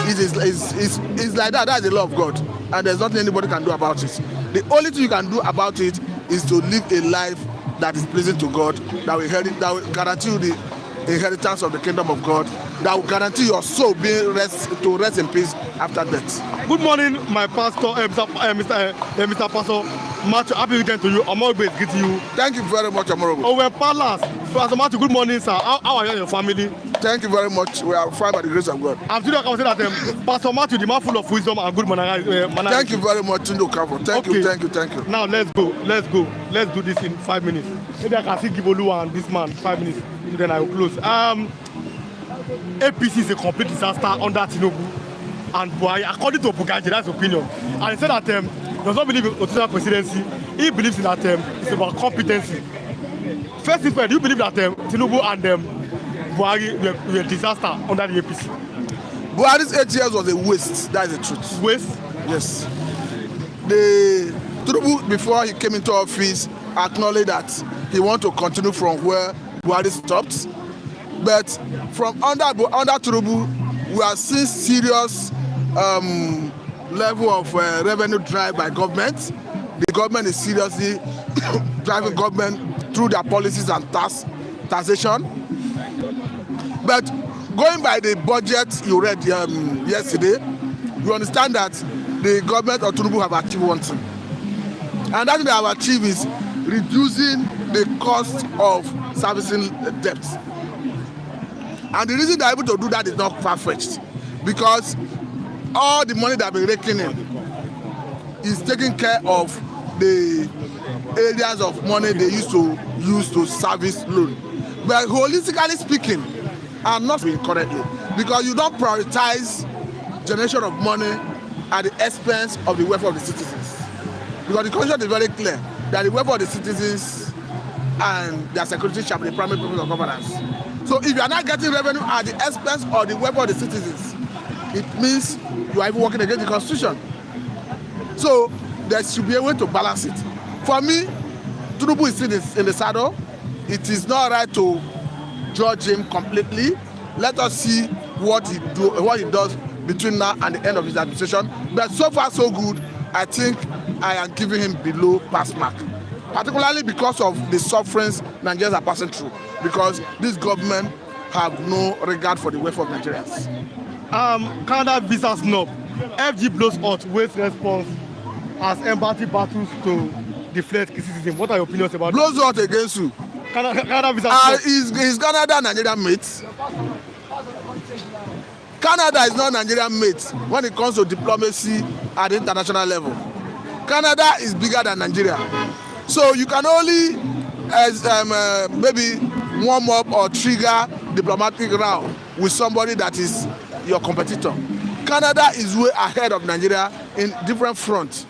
It's like that. That's the law of God, and there's nothing anybody can do about it. The only thing you can do about it is to live a life that is pleasing to God, that will guarantee you the inheritance of the kingdom of God, that will guarantee your soul being to rest in peace after death. Good morning, my pastor, Mr. Pastor Matthew. Happy weekend to you. Amorobo is greeting you. Thank you very much, Amorobo. Oh, we're Palace. Pastor Matthew, good morning, sir. How are you and your family? Thank you very much. We are fine by the grace of God. I'm still going to say that Pastor Matthew, the man full of wisdom and good manners. Thank you very much, Tinubu Kafo. Thank you. Now let's go. Let's do this in 5 minutes. Maybe I can still give Olu and this man 5 minutes. Then I will close. APC is a complete disaster under Tinubu and Buhari, according to Bugaji, that's his opinion. And he said that he does not believe in rotational presidency. He believes in that it's about competency. First thing first, do you believe that Tinubu and Buhari were a disaster under the APC? Buhari's 8 years was a waste. That is the truth. Waste? Yes. The Tinubu, before he came into office, acknowledged that he wanted to continue from where Buhari stopped. But from under Tinubu, we are seeing serious level of revenue drive by government. The government is seriously driving government through their policies and taxation. But going by the budget you read yesterday, you understand that the government of Tinubu have achieved one thing. And that thing they have achieved is reducing the cost of servicing debt. And the reason they are able to do that is not far-fetched, because all the money that been raking in is taking care of the areas of money they used to use to service loan. But holistically speaking, I'm not being correctly, because you don't prioritize generation of money at the expense of the welfare of the citizens. Because the constitution is very clear that the welfare of the citizens and their security shall be the primary purpose of governance. So if you are not getting revenue at the expense of the welfare of the citizens, it means you are even working against the constitution. So there should be a way to balance it. For me, Tinubu is still in the saddle. It is not right to judge him completely. Let us see what he does between now and the end of his administration. But so far so good. I think I am giving him below pass mark, particularly because of the sufferings Nigerians are passing through, because this government have no regard for the welfare of Nigerians. Canada visa snob. FG blows out waste response as embassy battles to deflect criticism. What are your opinions about blows out against who? Canada visa snob. Is Canada Nigerian mates? Canada is not Nigerian mates when it comes to diplomacy at the international level. Canada is bigger than Nigeria. So you can only maybe warm up or trigger diplomatic round with somebody that is your competitor. Canada is way ahead of Nigeria in different fronts.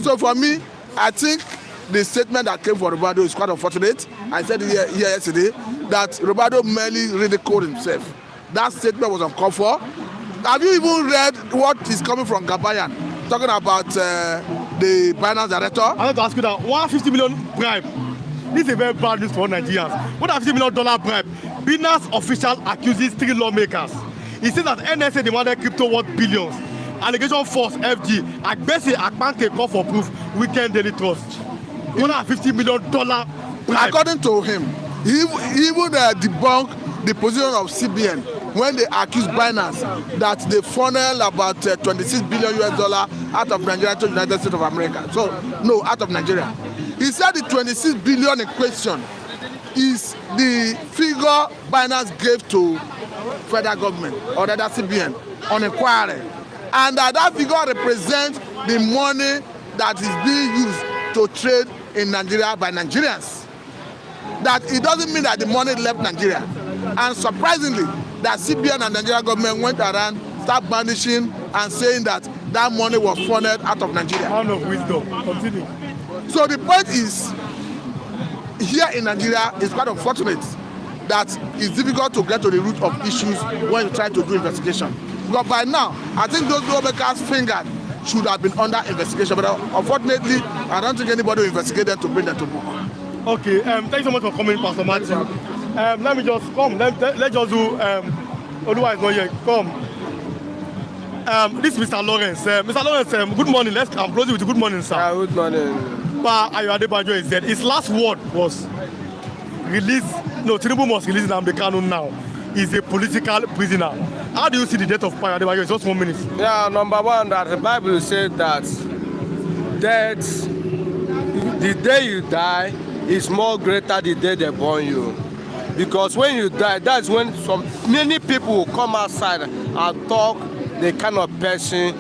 So for me, I think the statement that came from Roberto is quite unfortunate. I said here yesterday that Roberto merely ridiculed himself. That statement was uncalled for. Have you even read what is coming from Gabayan talking about the Binance director? I want to ask you that $150 million bribe. This is a very bad news for Nigerians. $150 million bribe. Binance official accuses 3 lawmakers. He says that NSA demanded crypto worth billions. Allegation false FG. Agbese Akpanke call for proof. Weekend Daily Trust. $150 million bribe. According to him, he even debunked the position of CBN when they accused Binance that they funnel about $26 billion out of Nigeria to the United States of America. So, no, out of Nigeria. He said the $26 billion in question is the figure Binance gave to federal government or the CBN on inquiry. And that figure represents the money that is being used to trade in Nigeria by Nigerians. That it doesn't mean that the money left Nigeria. And surprisingly, that CBN and Nigeria government went around, start banishing and saying that that money was funneled out of Nigeria. Man of wisdom. Continue. So the point is, here in Nigeria, it's quite unfortunate that it's difficult to get to the root of issues when you try to do investigation. But by now, I think those lawmakers fingered should have been under investigation. But unfortunately, I don't think anybody will investigate them to bring them to book. Okay, thank you so much for coming, Pastor Matthew. Let me just come. Let's just do. Oluwa is not here. Come. This is Mr. Lawrence. Mr. Lawrence, good morning. I'm closing with you. Good morning, sir. Good morning. Adebanjo is dead. His last word was release. No, Tinubu must release Nnamdi Kanu now. He's a political prisoner. How do you see the death of Adebanjo? It's just 1 minute. Yeah, number one, that the Bible said that death, the day you die, is more greater the day they born you. Because when you die, that's when many people will come outside and talk the kind of person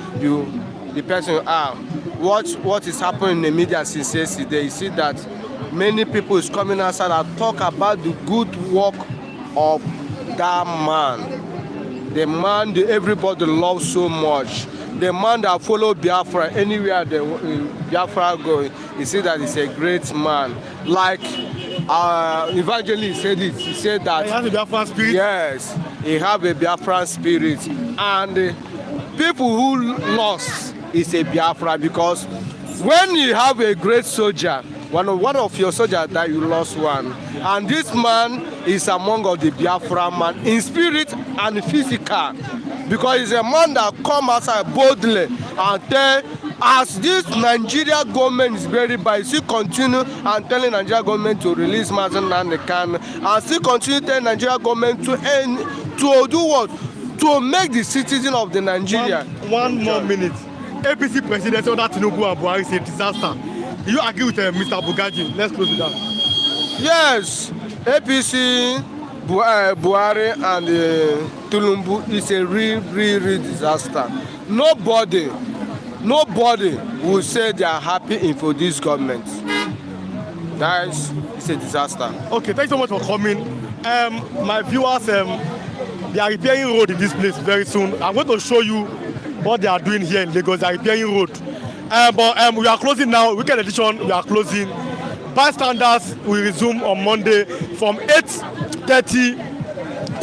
the person you are. What is happening in the media since yesterday, you see that many people is coming outside and talk about the good work of that man. The man that everybody loves so much. The man that follow Biafra anywhere Biafra go, you see that he's a great man. Like Evangelist said it. He said that he has a Biafran spirit. Yes, he have a Biafran spirit, and people who lost is a Biafra, because when you have a great soldier, one of your soldiers that you lost one, and this man is among of the Biafra man in spirit and physical, because he's a man that come outside boldly and tell, as this Nigeria government is very bad, still continue and telling Nigeria government to release Nnamdi Kanu, and still continue telling Nigeria government to end, to do what? To make the citizen of the Nigeria. One more minute. APC president under Tinubu and Buhari is a disaster. Do you agree with Mr. Bugaji? Let's close with that. Yes, APC Buhari and Tinubu is a real disaster. Nobody will say they are in for this government. Guys, it's a disaster. Okay, thanks so much for coming. My viewers, they are repairing road in this place very soon. I'm going to show you what they are doing here in Lagos. They are repairing road. But we are closing now. Weekend edition, we are closing. Bystanders will resume on Monday from 8:30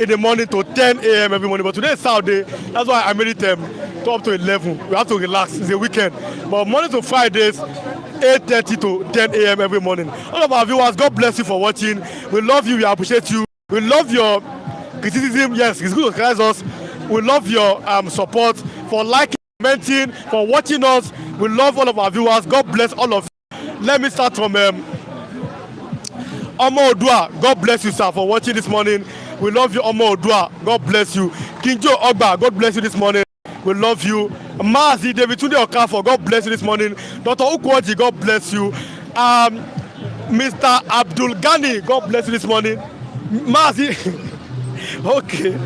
in the morning to 10 a.m. every morning. But today is Saturday. That's why I made it to up to 11. We have to relax. It's a weekend. But Monday to Fridays, 8:30 to 10 a.m. every morning. All of our viewers, God bless you for watching. We love you. We appreciate you. We love your criticism. Yes, it's good to criticize us. We love your support, for liking, commenting, for watching us. We love all of our viewers. God bless all of you. Let me start from Omo Odua. God bless you, sir, for watching this morning. We love you, Omo Odua. God bless you. King Joe Ogba, God bless you this morning. We love you. Mazi David Tunde Okafor, God bless you this morning. Dr. Ukwoji, God bless you. Mr. Abdul Ghani, God bless you this morning. Mazi, okay.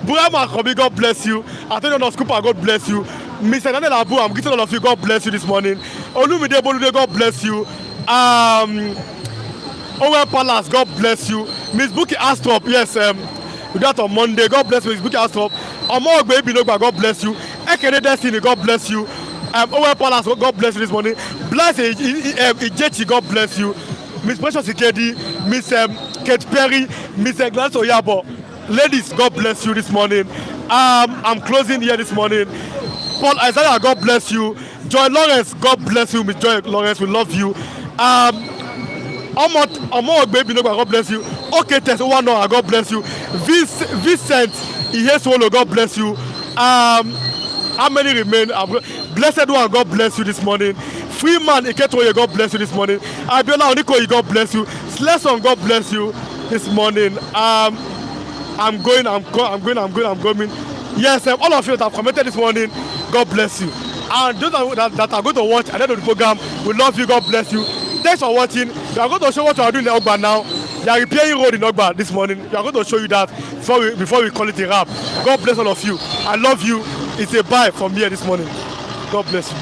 Burama Kobi, God bless you. Antonio Cooper, God bless you. Mr. Daniel Abu, I'm greeting all of you. God bless you this morning. Olumide Bolude, God bless you. Owen Palace, God bless you. Miss Buki Astrop, yes, we do that on Monday. God bless you, Miss Buki Astrop. Omo Baby Nogba, God bless you. Ekene Destiny, God bless you. Owen Palace, God bless you this morning. Bless Ijechi, God bless you. Miss Precious Ikedi, Miss Kate Perry, Miss Gladys Oyabo. Ladies, God bless you this morning. I'm closing here this morning. Paul Isaiah, God bless you. Joy Lawrence, God bless you. Miss Joy Lawrence, we love you. Omo Baby Nogba, God bless you. Okay, Tess Owano, God bless you. Vincent Iheswolo, God bless you. How many remain? Blessed one, God bless you this morning. Freeman Iketoye, God bless you this morning. Abiola Onikoyi, God bless you. Slesson, God bless you this morning. I'm going. Yes, all of you that have commented this morning, God bless you. And those that are going to watch at the end of the program, we love you. God bless you. Thanks for watching. We are going to show what we are doing in Ogba now. They are repairing road in Ogba this morning. We are going to show you that before we call it a wrap. God bless all of you. I love you. It's a bye from here this morning. God bless you.